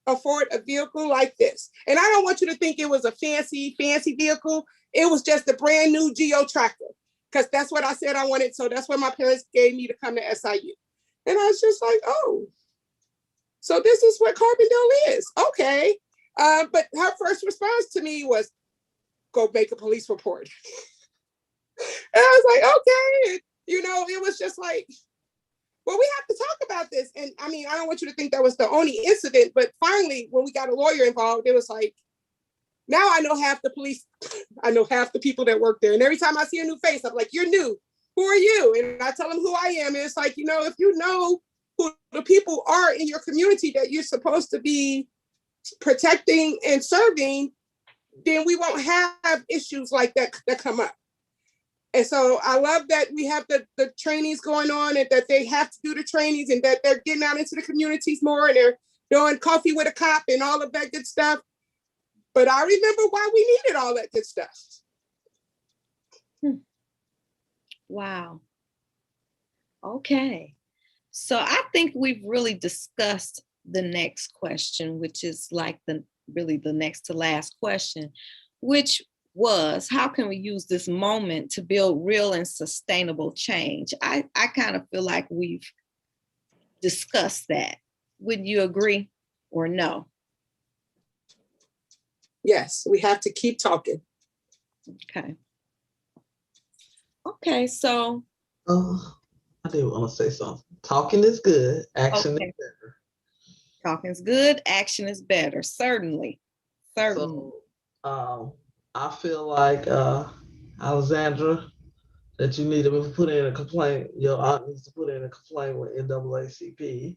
afford a vehicle like this. And I don't want you to think it was a fancy vehicle. It was just a brand new Geo tractor because that's what I said I wanted. So that's what my parents gave me to come to SIU. And I was just like, oh, so this is what Carbondale is. Okay. But her first response to me was, go make a police report. And I was like, okay. It was just like, well, we have to talk about this. And I mean, I don't want you to think that was the only incident, but finally, when we got a lawyer involved, it was like, now I know half the police, I know half the people that work there. And every time I see a new face, I'm like, you're new. Who are you? And I tell them who I am. And it's like, if you know who the people are in your community that you're supposed to be protecting and serving, then we won't have issues like that come up. And so I love that we have the trainings going on, and that they have to do the trainings, and that they're getting out into the communities more, and they're doing coffee with a cop and all of that good stuff. But I remember why we needed all that good stuff. Wow. Okay. So I think we've really discussed the next question, which is like really the next to last question, which was, how can we use this moment to build real and sustainable change? I kind of feel like we've discussed that. Would you agree or no? Yes, we have to keep talking. Okay. Okay, so. I did want to say something. Talking is good, action is better. Talking is good, action is better. Certainly. Certainly. So, I feel like, Alexandra, that you need to put in a complaint. Your aunt needs to put in a complaint with NAACP.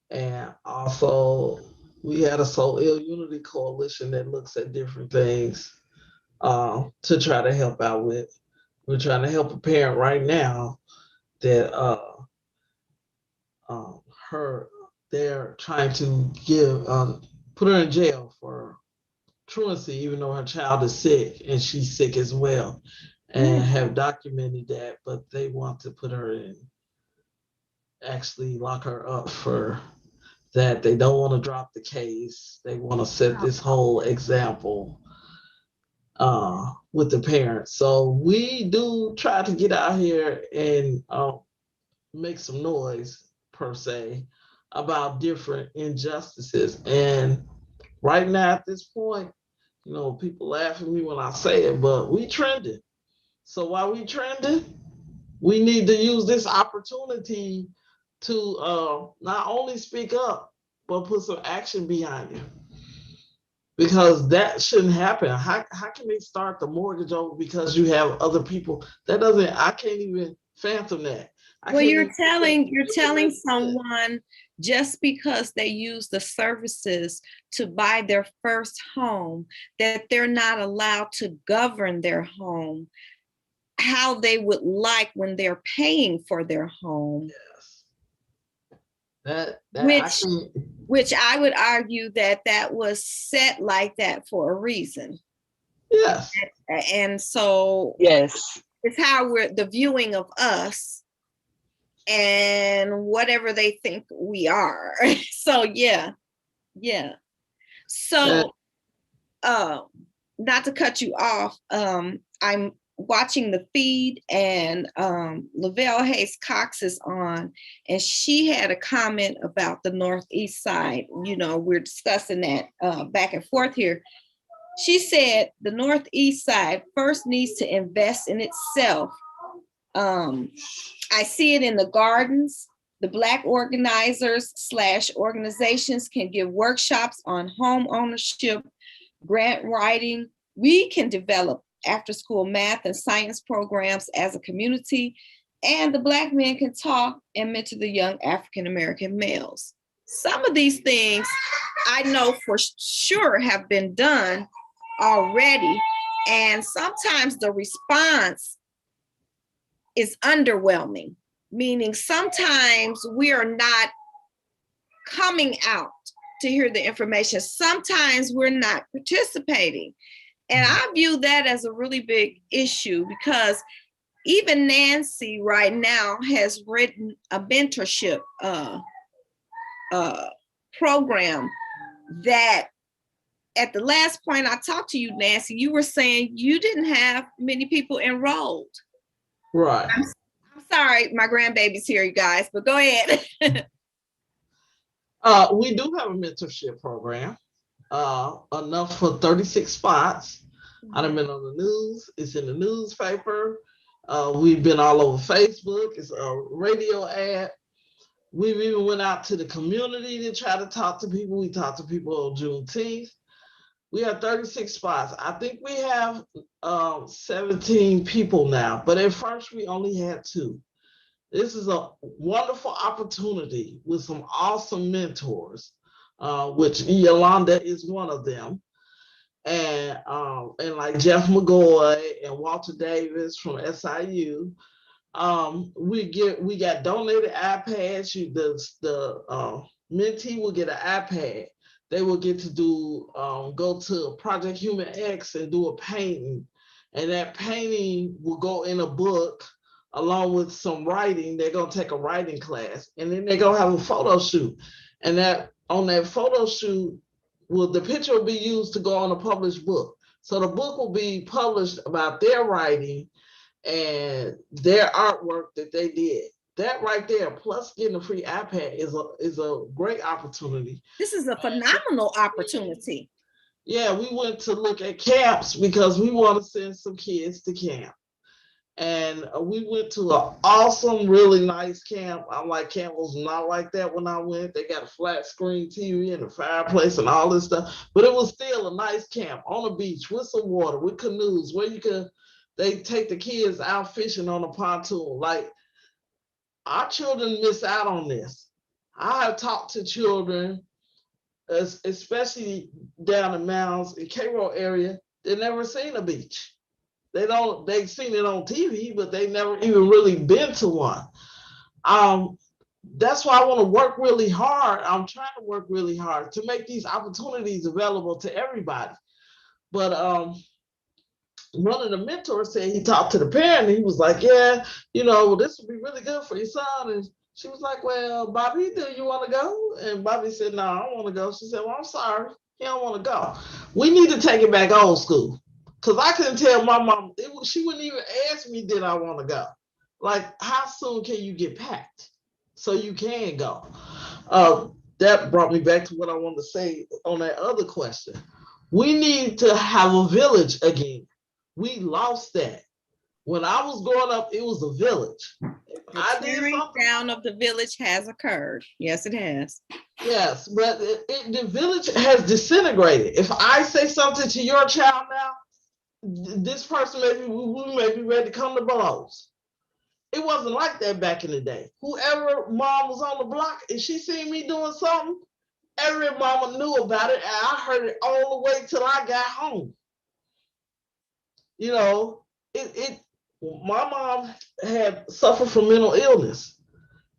And also, we had a Soul Ill Unity Coalition that looks at different things to try to help out with. We're trying to help a parent right now that they're trying to put her in jail for truancy, even though her child is sick and she's sick as well, and have documented that, but they want to put her in, actually lock her up for that. They don't want to drop the case. They want to set this whole example with the parents. So we do try to get out here and make some noise, per se, about different injustices. And right now at this point, people laugh at me when I say it, but we trending. So while we trending, we need to use this opportunity to not only speak up, but put some action behind it. Because that shouldn't happen. How can they start the mortgage over because you have other people? I can't even fathom that. Well, you're telling someone just because they use the services to buy their first home, that they're not allowed to govern their home how they would like when they're paying for their home. Yes. Which I would argue that was set like that for a reason. Yes. And so yes, it's how the viewing of us and whatever they think we are. So yeah. So not to cut you off, I'm watching the feed, and Lavelle Hayes Cox is on, and she had a comment about the Northeast side. We're discussing that back and forth here. She said the Northeast side first needs to invest in itself. I see it in the gardens. The Black organizers / organizations can give workshops on home ownership, grant writing. We can develop after-school math and science programs as a community, and the Black men can talk and mentor the young African-American males. Some of these things I know for sure have been done already, and sometimes the response is underwhelming, meaning sometimes we are not coming out to hear the information. Sometimes we're not participating. And I view that as a really big issue, because even Nancy right now has written a mentorship program that, at the last point I talked to you, Nancy, you were saying you didn't have many people enrolled. Right. I'm sorry, my grandbaby's here, you guys, but go ahead. We do have a mentorship program. Enough for 36 spots. I've been on the news. It's in the newspaper. We've been all over Facebook. It's a radio ad. We've even went out to the community to try to talk to people. We talked to people on Juneteenth. We have 36 spots. I think we have 17 people now, but at first we only had 2. This is a wonderful opportunity with some awesome mentors which Yolanda is one of them. And like Jeff McGoy and Walter Davis from SIU. We got donated iPads. The mentee will get an iPad. They will get to go to Project Human X and do a painting, and that painting will go in a book along with some writing. They're gonna take a writing class, and then they're gonna have a photo shoot, and that on that photo shoot, the picture will be used to go on a published book. So the book will be published about their writing and their artwork that they did. That right there, plus getting a free iPad, is a great opportunity. This is a phenomenal opportunity. Yeah, we went to look at camps because we want to send some kids to camp. And we went to an awesome, really nice camp. I'm like, camp was not like that when I went. They got a flat screen TV and a fireplace and all this stuff. But it was still a nice camp on the beach with some water, with canoes, where they take the kids out fishing on a pontoon. Like, our children miss out on this. I have talked to children, especially down in Mounds and Cairo area, they've never seen a beach. They've seen it on TV, but they never even really been to one. That's why I want to work really hard. I'm trying to work really hard to make these opportunities available to everybody. But one of the mentors said he talked to the parent and he was like, yeah, this would be really good for your son. And she was like, well, Bobby, do you want to go? And Bobby said, no, I don't want to go. She said, well, I'm sorry. He don't want to go. We need to take it back old school. Because I couldn't tell my mom, she wouldn't even ask me, did I want to go? Like, how soon can you get packed so you can go? That brought me back to what I wanted to say on that other question. We need to have a village again. We lost that. When I was growing up, it was a village. The tearing down of the village has occurred. Yes, it has. Yes, but the village has disintegrated. If I say something to your child now, this person we may be ready to come to blows. It wasn't like that back in the day. Whoever mom was on the block, if she seen me doing something, every mama knew about it, and I heard it all the way till I got home. My mom had suffered from mental illness,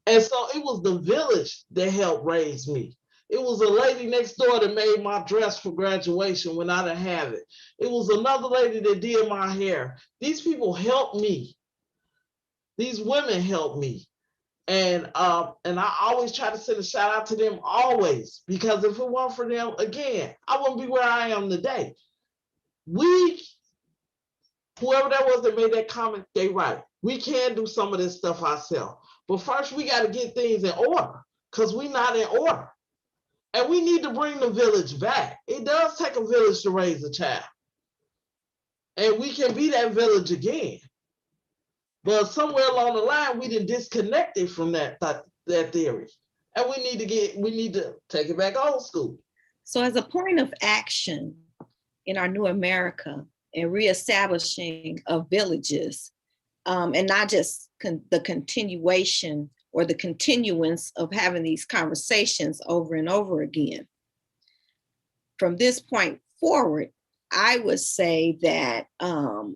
and so it was the village that helped raise me. It was a lady next door that made my dress for graduation when I didn't have it. It was another lady that did my hair. These people helped me. These women helped me. And I always try to send a shout out to them always, because if it weren't for them, again, I wouldn't be where I am today. Whoever that was that made that comment, they right. We can do some of this stuff ourselves. But first, we got to get things in order, because we're not in order. And we need to bring the village back. It does take a village to raise a child. And we can be that village again. But somewhere along the line, we didn't disconnect it from that theory. And we need to take it back old school. So as a point of action in our new America and reestablishing of villages, and not just the continuation or the continuance of having these conversations over and over again. From this point forward, I would say that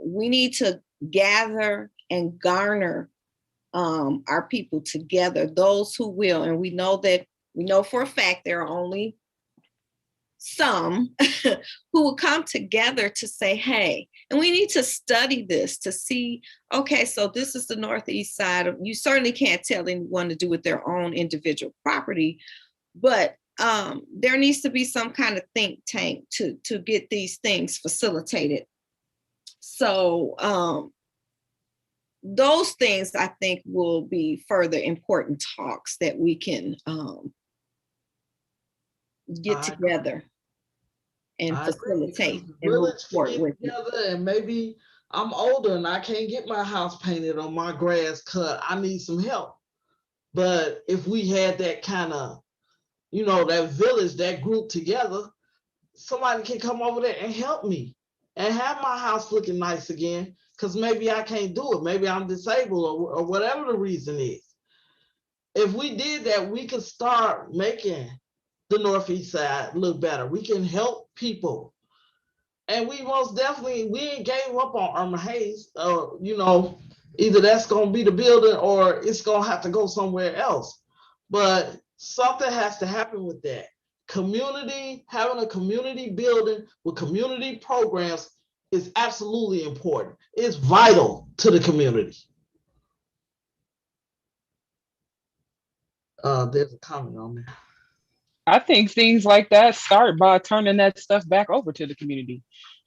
we need to gather and garner our people together, those who will. And we know for a fact there are only some who will come together to say, hey, and we need to study this to see, okay, so this is the Northeast side. You certainly can't tell anyone to do with their own individual property, but there needs to be some kind of think tank to get these things facilitated. So those things I think will be further important talks that we can get together and facilitate and move forward with together. And maybe I'm older and I can't get my house painted or my grass cut. I need some help. But if we had that kind of, that village, that group together, somebody can come over there and help me and have my house looking nice again, because maybe I can't do it. Maybe I'm disabled or whatever the reason is. If we did that, we could start making the Northeast side look better. We can help people. And we most definitely, we ain't gave up on Irma Hayes. Either that's going to be the building or it's going to have to go somewhere else. But something has to happen with that. Having a community building with community programs is absolutely important. It's vital to the community. There's a comment on there. I think things like that start by turning that stuff back over to the community.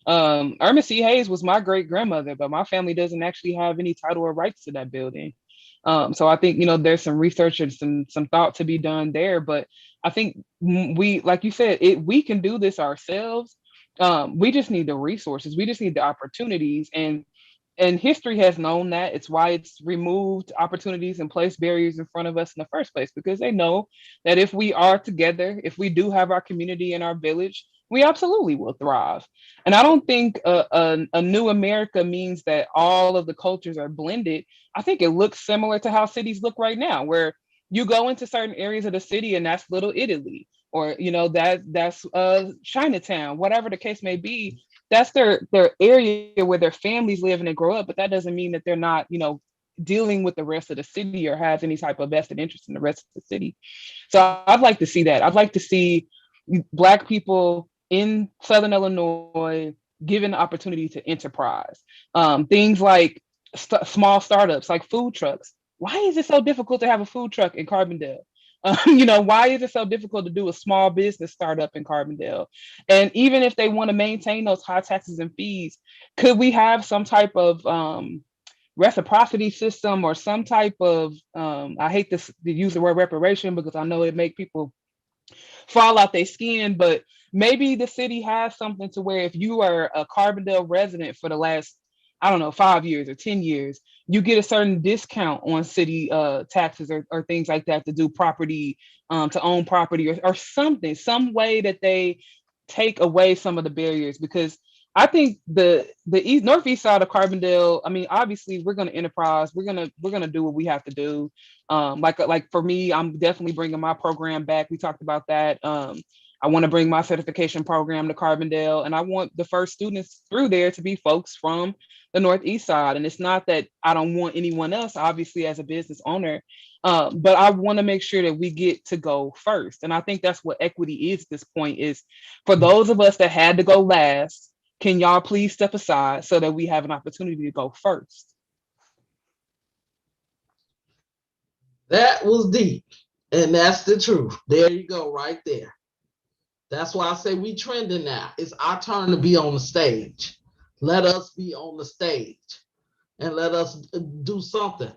Irma C. Hayes was my great grandmother, but my family doesn't actually have any title or rights to that building. So I think, there's some research and some thought to be done there. But I think we, like you said, we can do this ourselves. We just need the resources. We just need the opportunities. And history has known that. It's why it's removed opportunities and placed barriers in front of us in the first place, because they know that if we are together, if we do have our community and our village, we absolutely will thrive. And I don't think a new America means that all of the cultures are blended. I think it looks similar to how cities look right now, where you go into certain areas of the city and that's Little Italy, or that's Chinatown, whatever the case may be. That's their area where their families live and they grow up, but that doesn't mean that they're not, dealing with the rest of the city or has any type of vested interest in the rest of the city. So I'd like to see that. I'd like to see Black people in Southern Illinois given the opportunity to enterprise. Things like small startups, like food trucks. Why is it so difficult to have a food truck in Carbondale? Why is it so difficult to do a small business startup in Carbondale? And even if they want to maintain those high taxes and fees, could we have some type of reciprocity system or some type of, I hate to use the word reparation because I know it make people fall out their skin, but maybe the city has something to where if you are a Carbondale resident for the last, 5 years or 10 years, you get a certain discount on city taxes or things like that to do property, to own property or something, some way that they take away some of the barriers. Because I think the northeast side of Carbondale, obviously we're going to enterprise, we're going to do what we have to do. Like for me, I'm definitely bringing my program back. We talked about that. I want to bring my certification program to Carbondale, and I want the first students through there to be folks from the Northeast side. And it's not that I don't want anyone else, obviously, as a business owner, but I want to make sure that we get to go first. And I think that's what equity is at this point, is for those of us that had to go last, can y'all please step aside so that we have an opportunity to go first? That was deep. And that's the truth. There you go, right there. That's why I say we trending now. It's our turn to be on the stage. Let us be on the stage and let us do something.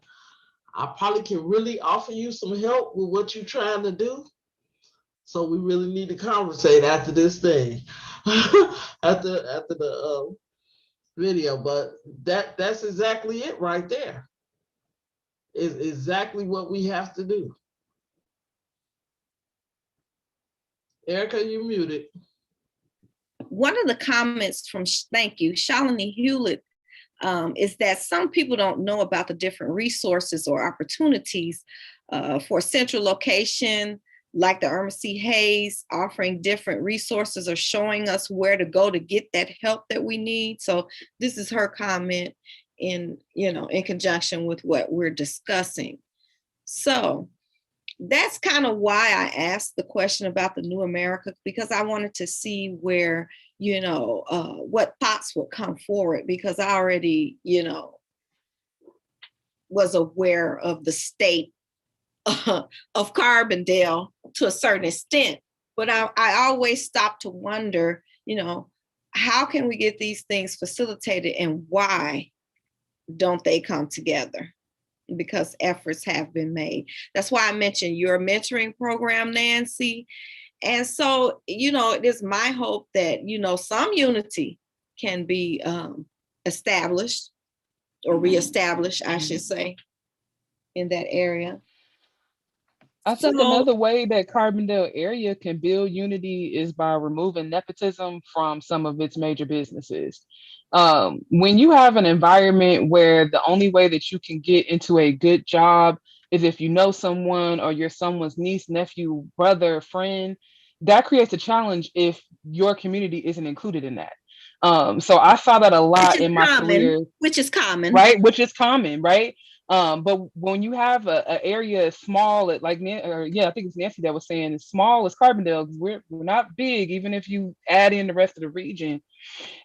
I probably can really offer you some help with what you're trying to do. So we really need to conversate after this thing, after the video. But that's exactly it right there. Is exactly what we have to do. Erica, you muted. One of the comments from, thank you, Shalini Hewlett, is that some people don't know about the different resources or opportunities for central location, like the Irma C. Hayes, offering different resources or showing us where to go to get that help that we need. So this is her comment in conjunction with what we're discussing. So that's kind of why I asked the question about the new America, because I wanted to see where, what thoughts would come forward, because I already, was aware of the state of Carbondale to a certain extent. But I always stop to wonder, how can we get these things facilitated and why don't they come together? Because efforts have been made. That's why I mentioned your mentoring program, Nancy. And so, it is my hope that, some unity can be established or reestablished, I should say, in that area. I think another way that Carbondale area can build unity is by removing nepotism from some of its major businesses. When you have an environment where the only way that you can get into a good job is if you know someone or you're someone's niece, nephew, brother, friend, that creates a challenge if your community isn't included in that. So I saw that a lot in my career, which is common, right? Which is common, right? But when you have a area as small, like, I think it's Nancy that was saying, as small as Carbondale, we're not big, even if you add in the rest of the region.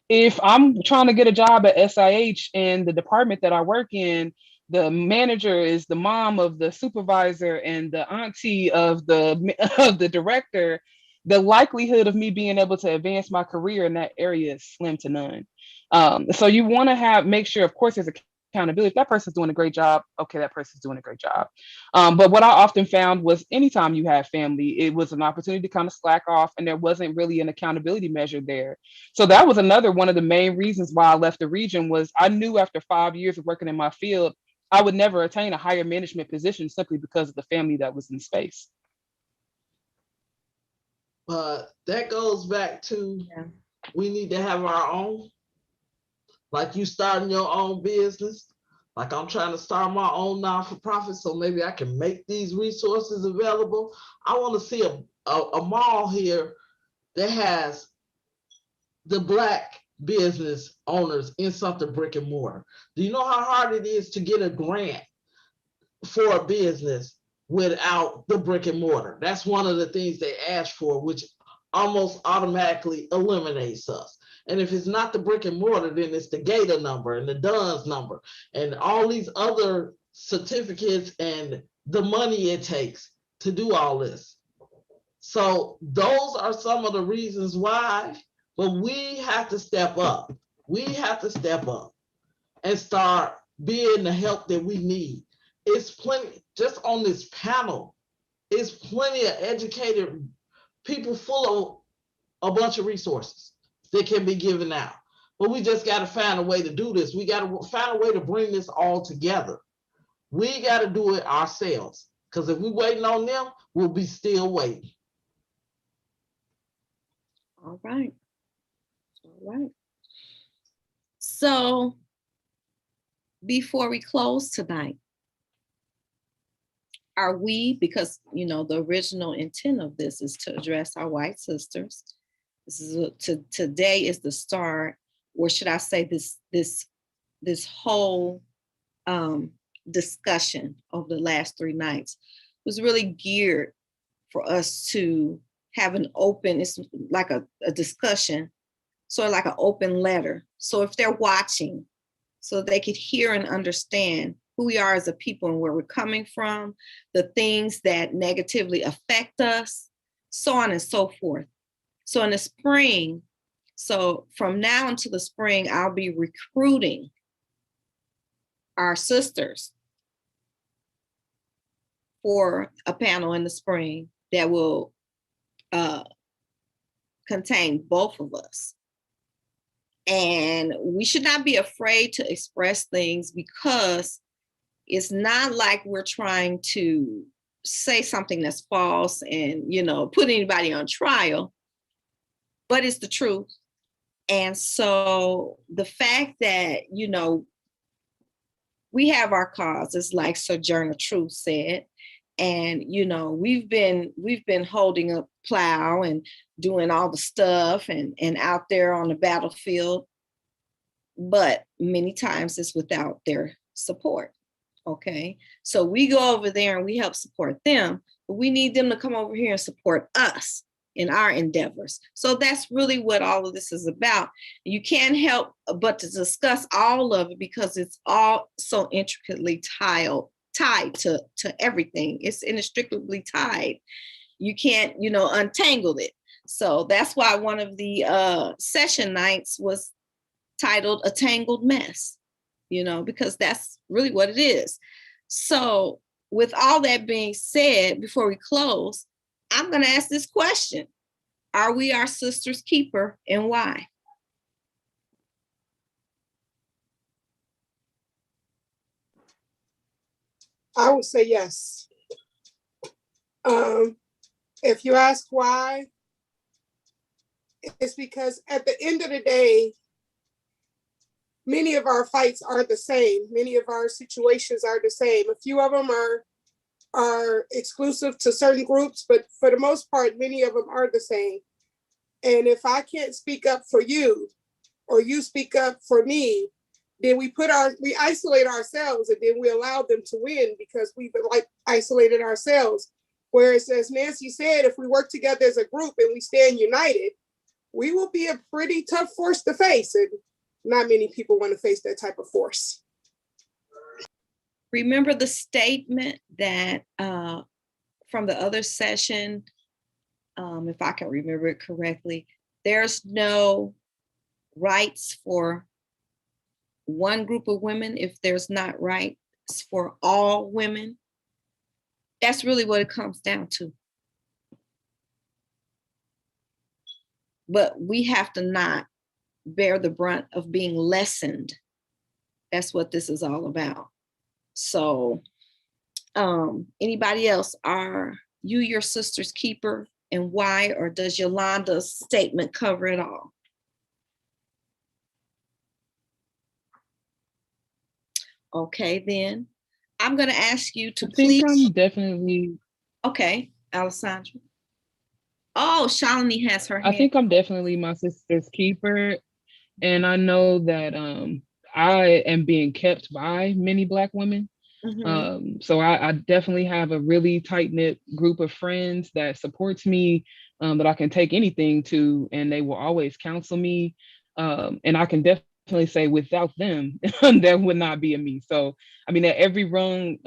If I'm trying to get a job at SIH and the department that I work in, the manager is the mom of the supervisor and the auntie of the of the director, the likelihood of me being able to advance my career in that area is slim to none. So you want to make sure, of course, there's accountability. If that person's doing a great job, okay, that person's doing a great job. But what I often found was anytime you have family, it was an opportunity to kind of slack off, and there wasn't really an accountability measure there. So that was another one of the main reasons why I left the region. Was I knew after 5 years of working in my field, I would never attain a higher management position simply because of the family that was in space. But that goes back to, we need to have our own. Like you starting your own business. Like I'm trying to start my own non-for-profit, so maybe I can make these resources available. I want to see a mall here that has the Black business owners in something brick and mortar. Do you know how hard it is to get a grant for a business without the brick and mortar? That's one of the things they ask for, which almost automatically eliminates us. And if it's not the brick and mortar, then it's the Gator number and the DUNS number and all these other certificates and the money it takes to do all this. So those are some of the reasons why, but we have to step up. We have to step up and start being the help that we need. It's plenty, just on this panel, it's plenty of educated people full of a bunch of resources that can be given out. But we just got to find a way to do this. We got to find a way to bring this all together. We got to do it ourselves, because if we're waiting on them, we'll be still waiting. All right. All right. So before we close tonight, are we, because the original intent of this is to address our white sisters. Today is the start, or should I say this whole discussion over the last 3 nights was really geared for us to have an open, it's like a discussion, sort of like an open letter. So if they're watching, so they could hear and understand who we are as a people and where we're coming from, the things that negatively affect us, so on and so forth. So in the spring, so from now until the spring, I'll be recruiting our sisters for a panel in the spring that will contain both of us. And we should not be afraid to express things, because it's not like we're trying to say something that's false and, put anybody on trial, but it's the truth. And so the fact that, we have our causes, like Sojourner Truth said, and, we've been holding a plow and doing all the stuff and out there on the battlefield, but many times it's without their support. Okay. So we go over there and we help support them, but we need them to come over here and support us in our endeavors. So that's really what all of this is about. You can't help but to discuss all of it, because it's all so intricately tied to everything. It's inextricably tied. You can't, untangle it. So that's why one of the session nights was titled A Tangled Mess, because that's really what it is. So with all that being said, before we close, I'm going to ask this question. Are we our sister's keeper, and why? I would say yes. If you ask why, it's because at the end of the day, many of our fights are the same. Many of our situations are the same. A few of them are are exclusive to certain groups, but for the most part, many of them are the same. And if I can't speak up for you, or you speak up for me, then we isolate ourselves, and then we allow them to win because we've like isolated ourselves. Whereas, as Nancy said, if we work together as a group and we stand united, we will be a pretty tough force to face. And not many people want to face that type of force. Remember the statement that from the other session, if I can remember it correctly, there's no rights for one group of women if there's not rights for all women. That's really what it comes down to. But we have to not bear the brunt of being lessened. That's what this is all about. So anybody else, are you your sister's keeper, and why? Or does Yolanda's statement cover it all? Okay, then I'm going to ask you to please. I'm definitely. Okay, Alessandra. Oh, Shalini has her hand. I think I'm definitely my sister's keeper. And I know that I am being kept by many Black women. Mm-hmm. So I definitely have a really tight-knit group of friends that supports me, that I can take anything to, and they will always counsel me. And I can definitely say without them, there would not be a me. So, I mean, at every rung,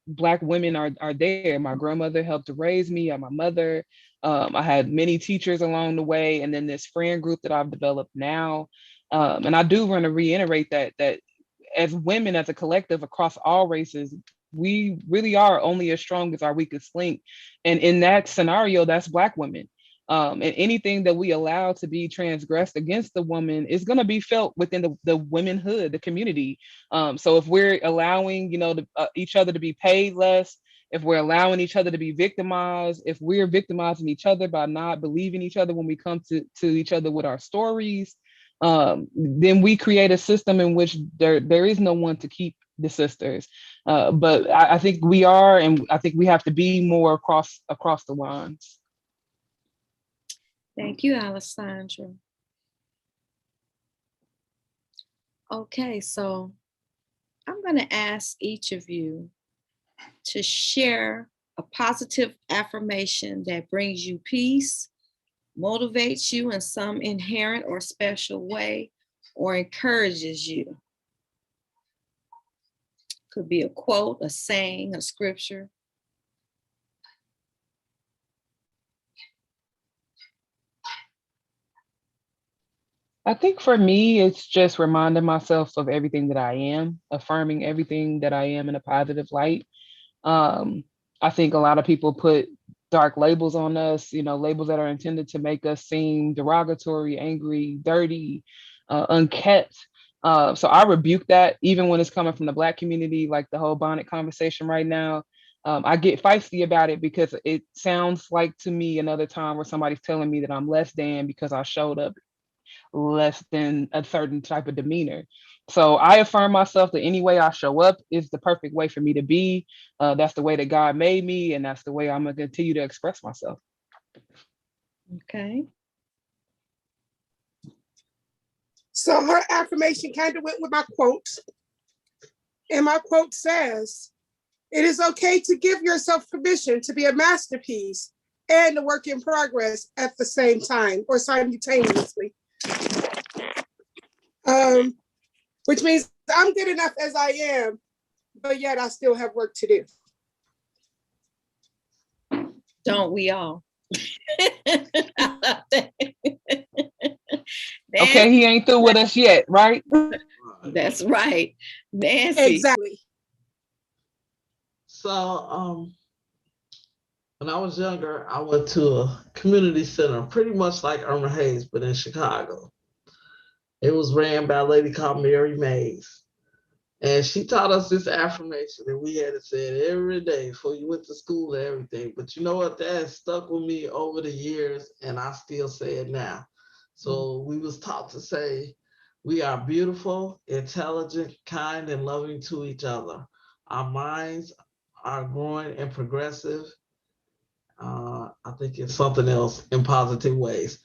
Black women are there. My grandmother helped to raise me, my mother. I had many teachers along the way, and then this friend group that I've developed now. And I do want to reiterate that as women, as a collective across all races, we really are only as strong as our weakest link. And in that scenario, that's Black women. And anything that we allow to be transgressed against the woman is going to be felt within the womanhood, the community. So if we're allowing, each other to be paid less, if we're allowing each other to be victimized, if we're victimizing each other by not believing each other when we come to each other with our stories, then we create a system in which there is no one to keep the sisters. But I think we are, and I think we have to be more across the lines. Thank you, Alessandra. Okay, so I'm going to ask each of you to share a positive affirmation that brings you peace, motivates you in some inherent or special way, or encourages you. Could be a quote, a saying, a scripture. I think for me, it's just reminding myself of everything that I am, affirming everything that I am in a positive light. I think a lot of people put dark labels on us, labels that are intended to make us seem derogatory, angry, dirty, unkept. So I rebuke that, even when it's coming from the Black community, like the whole bonnet conversation right now. I get feisty about it because it sounds like to me another time where somebody's telling me that I'm less than because I showed up less than a certain type of demeanor. So I affirm myself that any way I show up is the perfect way for me to be. That's the way that God made me, and that's the way I'm going to continue to express myself. Okay. So her affirmation kind of went with my quote. And my quote says, "It is okay to give yourself permission to be a masterpiece and a work in progress at the same time, or simultaneously." Which means I'm good enough as I am, but yet I still have work to do. Don't we all? Okay, he ain't through with us yet, right? That's right. Nancy. Exactly. So when I was younger, I went to a community center, pretty much like Irma Hayes, but in Chicago. It was ran by a lady called Mary Mays. And she taught us this affirmation that we had to say it every day before you went to school and everything. But you know what? That has stuck with me over the years, and I still say it now. So we was taught to say, we are beautiful, intelligent, kind, and loving to each other. Our minds are growing and progressive. I think it's something else in positive ways.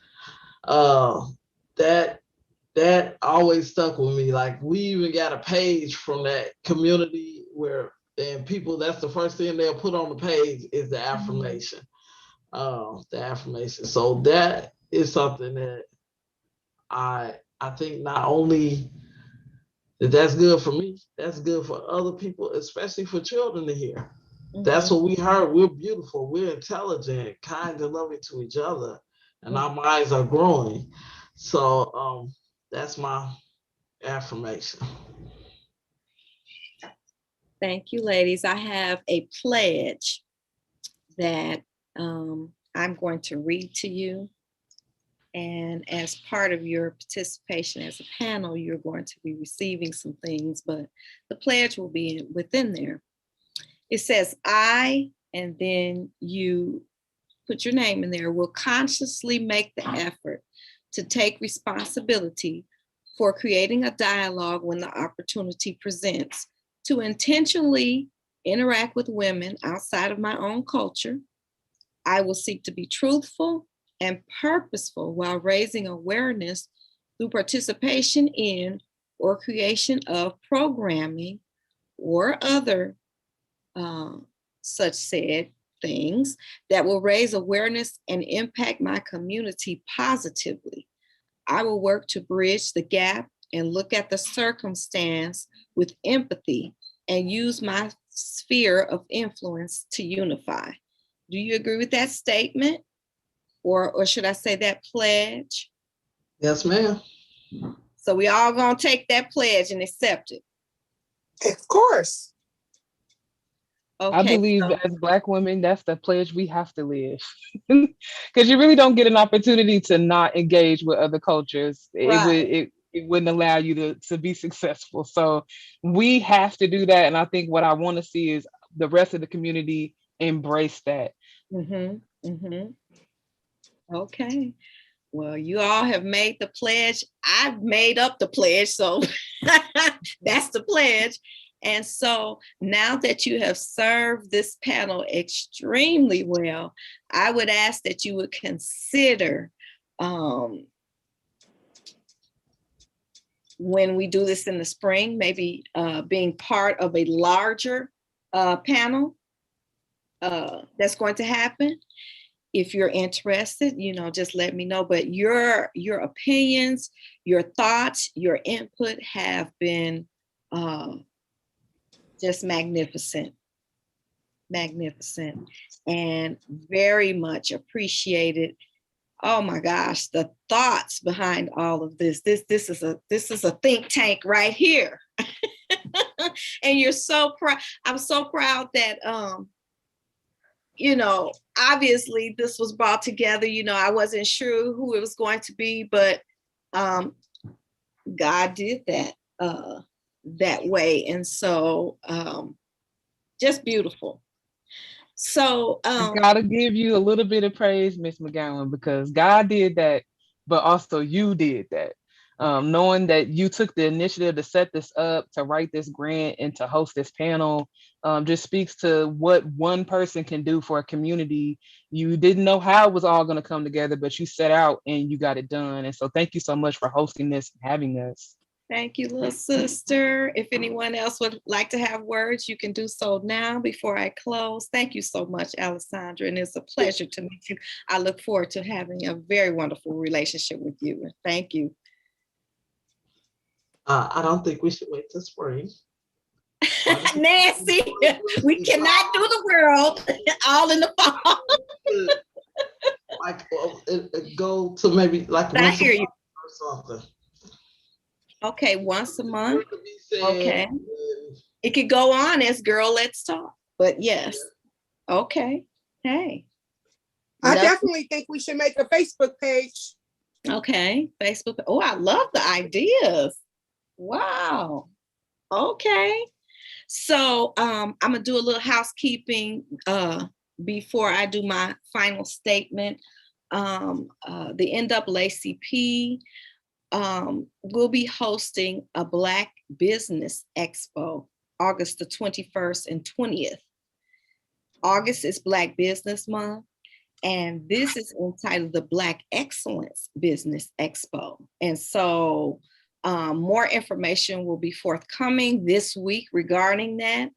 That that always stuck with me. Like we even got a page from that community where and people, that's the first thing they'll put on the page is the affirmation. The affirmation. So that is something that I think not only that's good for me, that's good for other people, especially for children to hear. That's what we heard. We're beautiful, we're intelligent, kind and loving to each other, and our minds are growing. So that's my affirmation. Thank you, ladies. I have a pledge that I'm going to read to you. And as part of your participation as a panel, you're going to be receiving some things, but the pledge will be within there. It says, I, and then you put your name in there, will consciously make the effort to take responsibility for creating a dialogue when the opportunity presents, to intentionally interact with women outside of my own culture. I will seek to be truthful and purposeful while raising awareness through participation in or creation of programming or other such said things that will raise awareness and impact my community positively. I will work to bridge the gap and look at the circumstance with empathy and use my sphere of influence to unify. Do you agree with that statement? Or should I say that pledge? Yes, ma'am. So we all gonna take that pledge and accept it. Of course. Okay. I believe as Black women, that's the pledge we have to live. Because you really don't get an opportunity to not engage with other cultures. Right. It wouldn't allow you to be successful. So we have to do that. And I think what I want to see is the rest of the community embrace that. Okay. Well, you all have made the pledge. I've made up the pledge. So that's the pledge. And so now that you have served this panel extremely well, I would ask that you would consider when we do this in the spring, maybe being part of a larger panel that's going to happen. If you're interested, just let me know. But your opinions, your thoughts, your input have been just magnificent, and very much appreciated. Oh my gosh, the thoughts behind all of this. This is a think tank right here. And you're so proud. I'm so proud that obviously this was brought together. I wasn't sure who it was going to be, but God did that that way. And so just beautiful. So I gotta give you a little bit of praise, Miss McGowan, because God did that, but also you did that. Knowing that you took the initiative to set this up, to write this grant, and to host this panel, just speaks to what one person can do for a community. You didn't know how it was all going to come together, but you set out and you got it done. And so thank you so much for hosting this and having us. Thank you, little sister. If anyone else would like to have words, you can do so now before I close. Thank you so much, Alessandra, and it's a pleasure to meet you. I look forward to having a very wonderful relationship with you. Thank you. I don't think we should wait till spring. Nancy, we cannot do the world all in the fall. Like go to maybe like once a month or something. Okay, once a month. Okay. It could go on as Girl Let's Talk, but yes. Okay. Hey. I definitely think we should make a Facebook page. Okay, Facebook. Oh, I love the ideas. Wow. Okay. So I'm gonna do a little housekeeping before I do my final statement. The NAACP will be hosting a Black Business Expo, August the 21st and 20th. August is Black Business Month, and this is entitled the Black Excellence Business Expo. And so more information will be forthcoming this week regarding that.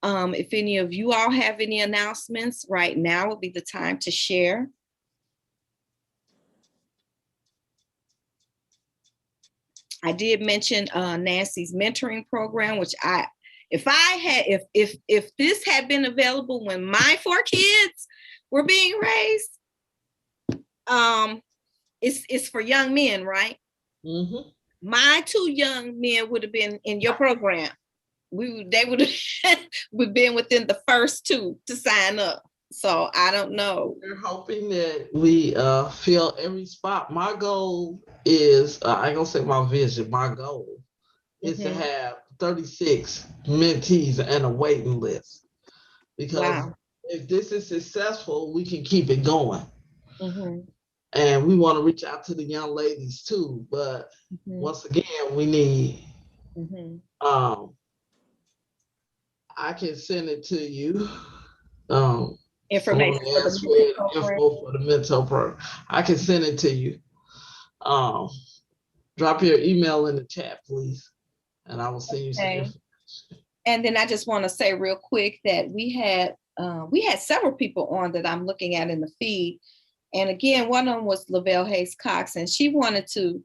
If any of you all have any announcements, right now would be the time to share. I did mention Nancy's mentoring program, which if this had been available when my 4 kids were being raised, it's for young men, right? Mm-hmm. My 2 young men would have been in your program. They would have been within the first 2 to sign up. So I don't know. We're hoping that we fill every spot. My goal is, I ain't gonna say my vision, my goal is to have 36 mentees and a waiting list. Because if this is successful, we can keep it going. And we want to reach out to the young ladies too. But once again, we need, I can send it to you. Information for the mental program. I can send it to you. Drop your email in the chat, please, and I will send you some information. And then I just want to say real quick that we had several people on that I'm looking at in the feed, and again, one of them was Lavelle Hayes Cox, and she wanted to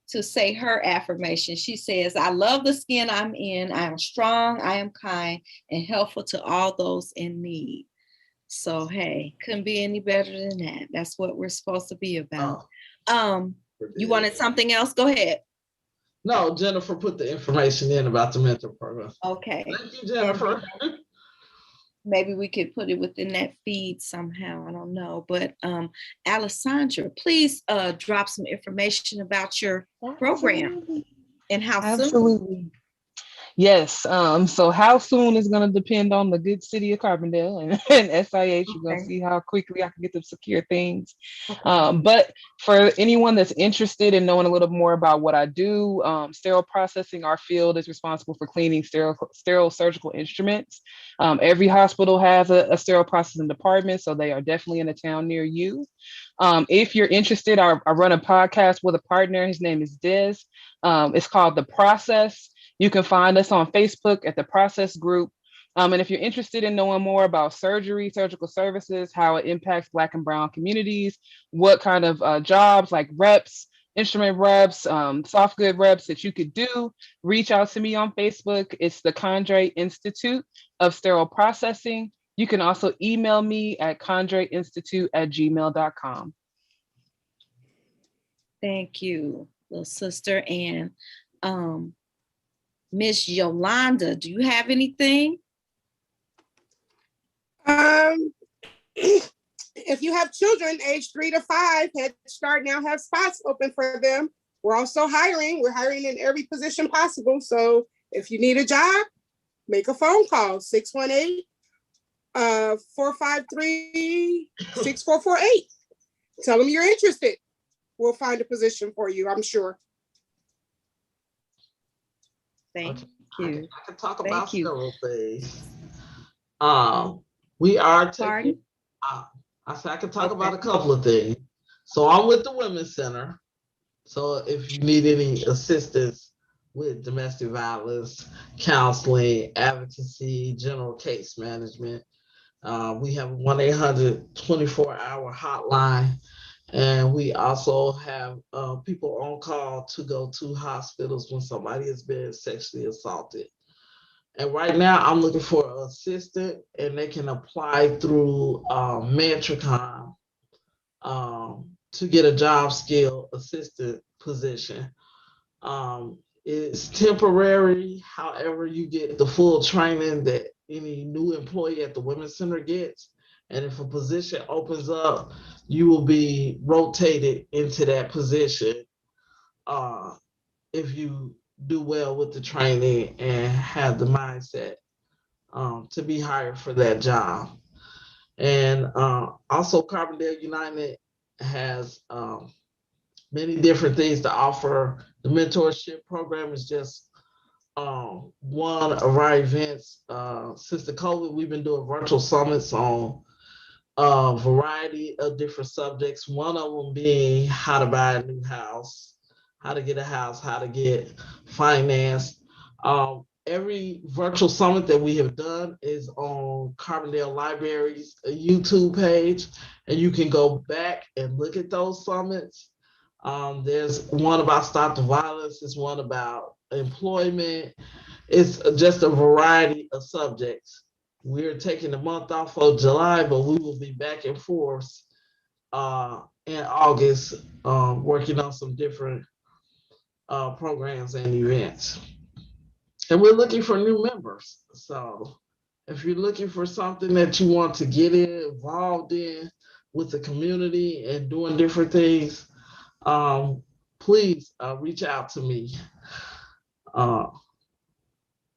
say her affirmation. She says, "I love the skin I'm in. I am strong. I am kind and helpful to all those in need." So, hey, couldn't be any better than that. That's what we're supposed to be about. You wanted something else? Go ahead. No, Jennifer put the information in about the mentor program. Okay. Thank you, Jennifer. Maybe we could put it within that feed somehow. I don't know. But Alessandra, please drop some information about your program and how soon. Yes. So how soon is going to depend on the good city of Carbondale and SIH. You're going to see how quickly I can get them secure things. But for anyone that's interested in knowing a little more about what I do, sterile processing, our field is responsible for cleaning sterile surgical instruments. Every hospital has a sterile processing department, so they are definitely in a town near you. If you're interested, I run a podcast with a partner. His name is Des. It's called The Process. You can find us on Facebook at The Process Group. And if you're interested in knowing more about surgery, surgical services, how it impacts Black and Brown communities, what kind of jobs like reps, instrument reps, soft good reps that you could do, reach out to me on Facebook. It's the Condré Institute of Sterile Processing. You can also email me at condreinstitute@gmail.com. Thank you, little sister. And Miss Yolanda, do you have anything? If you have children aged 3 to 5, Head Start now have spots open for them. We're also hiring. We're hiring in every position possible. So if you need a job, make a phone call, 618-453-6448. Tell them you're interested. We'll find a position for you, I'm sure. Thank you. I can talk about several things. We are taking, I can talk about a couple of things. So I'm with the Women's Center. So if you need any assistance with domestic violence, counseling, advocacy, general case management, we have a 1-800 24-hour hotline. And we also have people on call to go to hospitals when somebody has been sexually assaulted. And right now I'm looking for an assistant, and they can apply through Mantricon to get a job skill assistant position. It's temporary. However, you get the full training that any new employee at the Women's Center gets. And if a position opens up, you will be rotated into that position if you do well with the training and have the mindset to be hired for that job. And also Carbondale United has many different things to offer. The mentorship program is just one of our events since the COVID. We've been doing virtual summits on a variety of different subjects. One of them being how to buy a new house, how to get a house, how to get financed. Every virtual summit that we have done is on Carbondale Library's YouTube page, and you can go back and look at those summits. There's one about stop the violence, there's one about employment. It's just a variety of subjects. We're taking the month off of July, but we will be back and forth in August, working on some different programs and events. And we're looking for new members. So if you're looking for something that you want to get involved in with the community and doing different things, please reach out to me at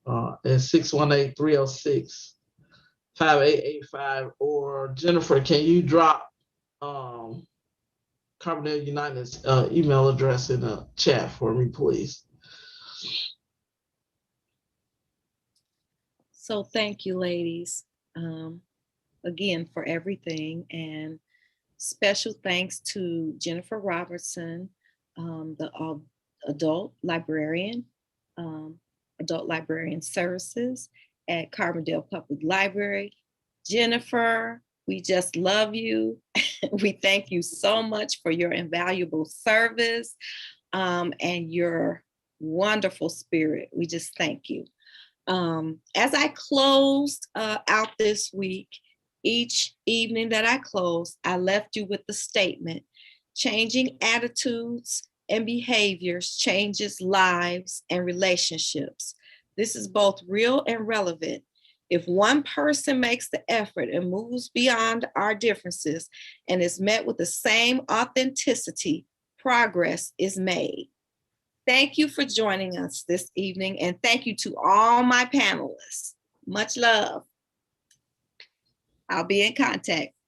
618-306-5885. Or Jennifer, can you drop Carbondale United's email address in the chat for me, please? So thank you, ladies, again, for everything. And special thanks to Jennifer Robertson, the adult librarian services at Carbondale Public Library. Jennifer, we just love you. We thank you so much for your invaluable service and your wonderful spirit. We just thank you. As I closed out this week, each evening that I closed, I left you with the statement: changing attitudes and behaviors changes lives and relationships. This is both real and relevant. If one person makes the effort and moves beyond our differences and is met with the same authenticity, progress is made. Thank you for joining us this evening, and thank you to all my panelists. Much love. I'll be in contact.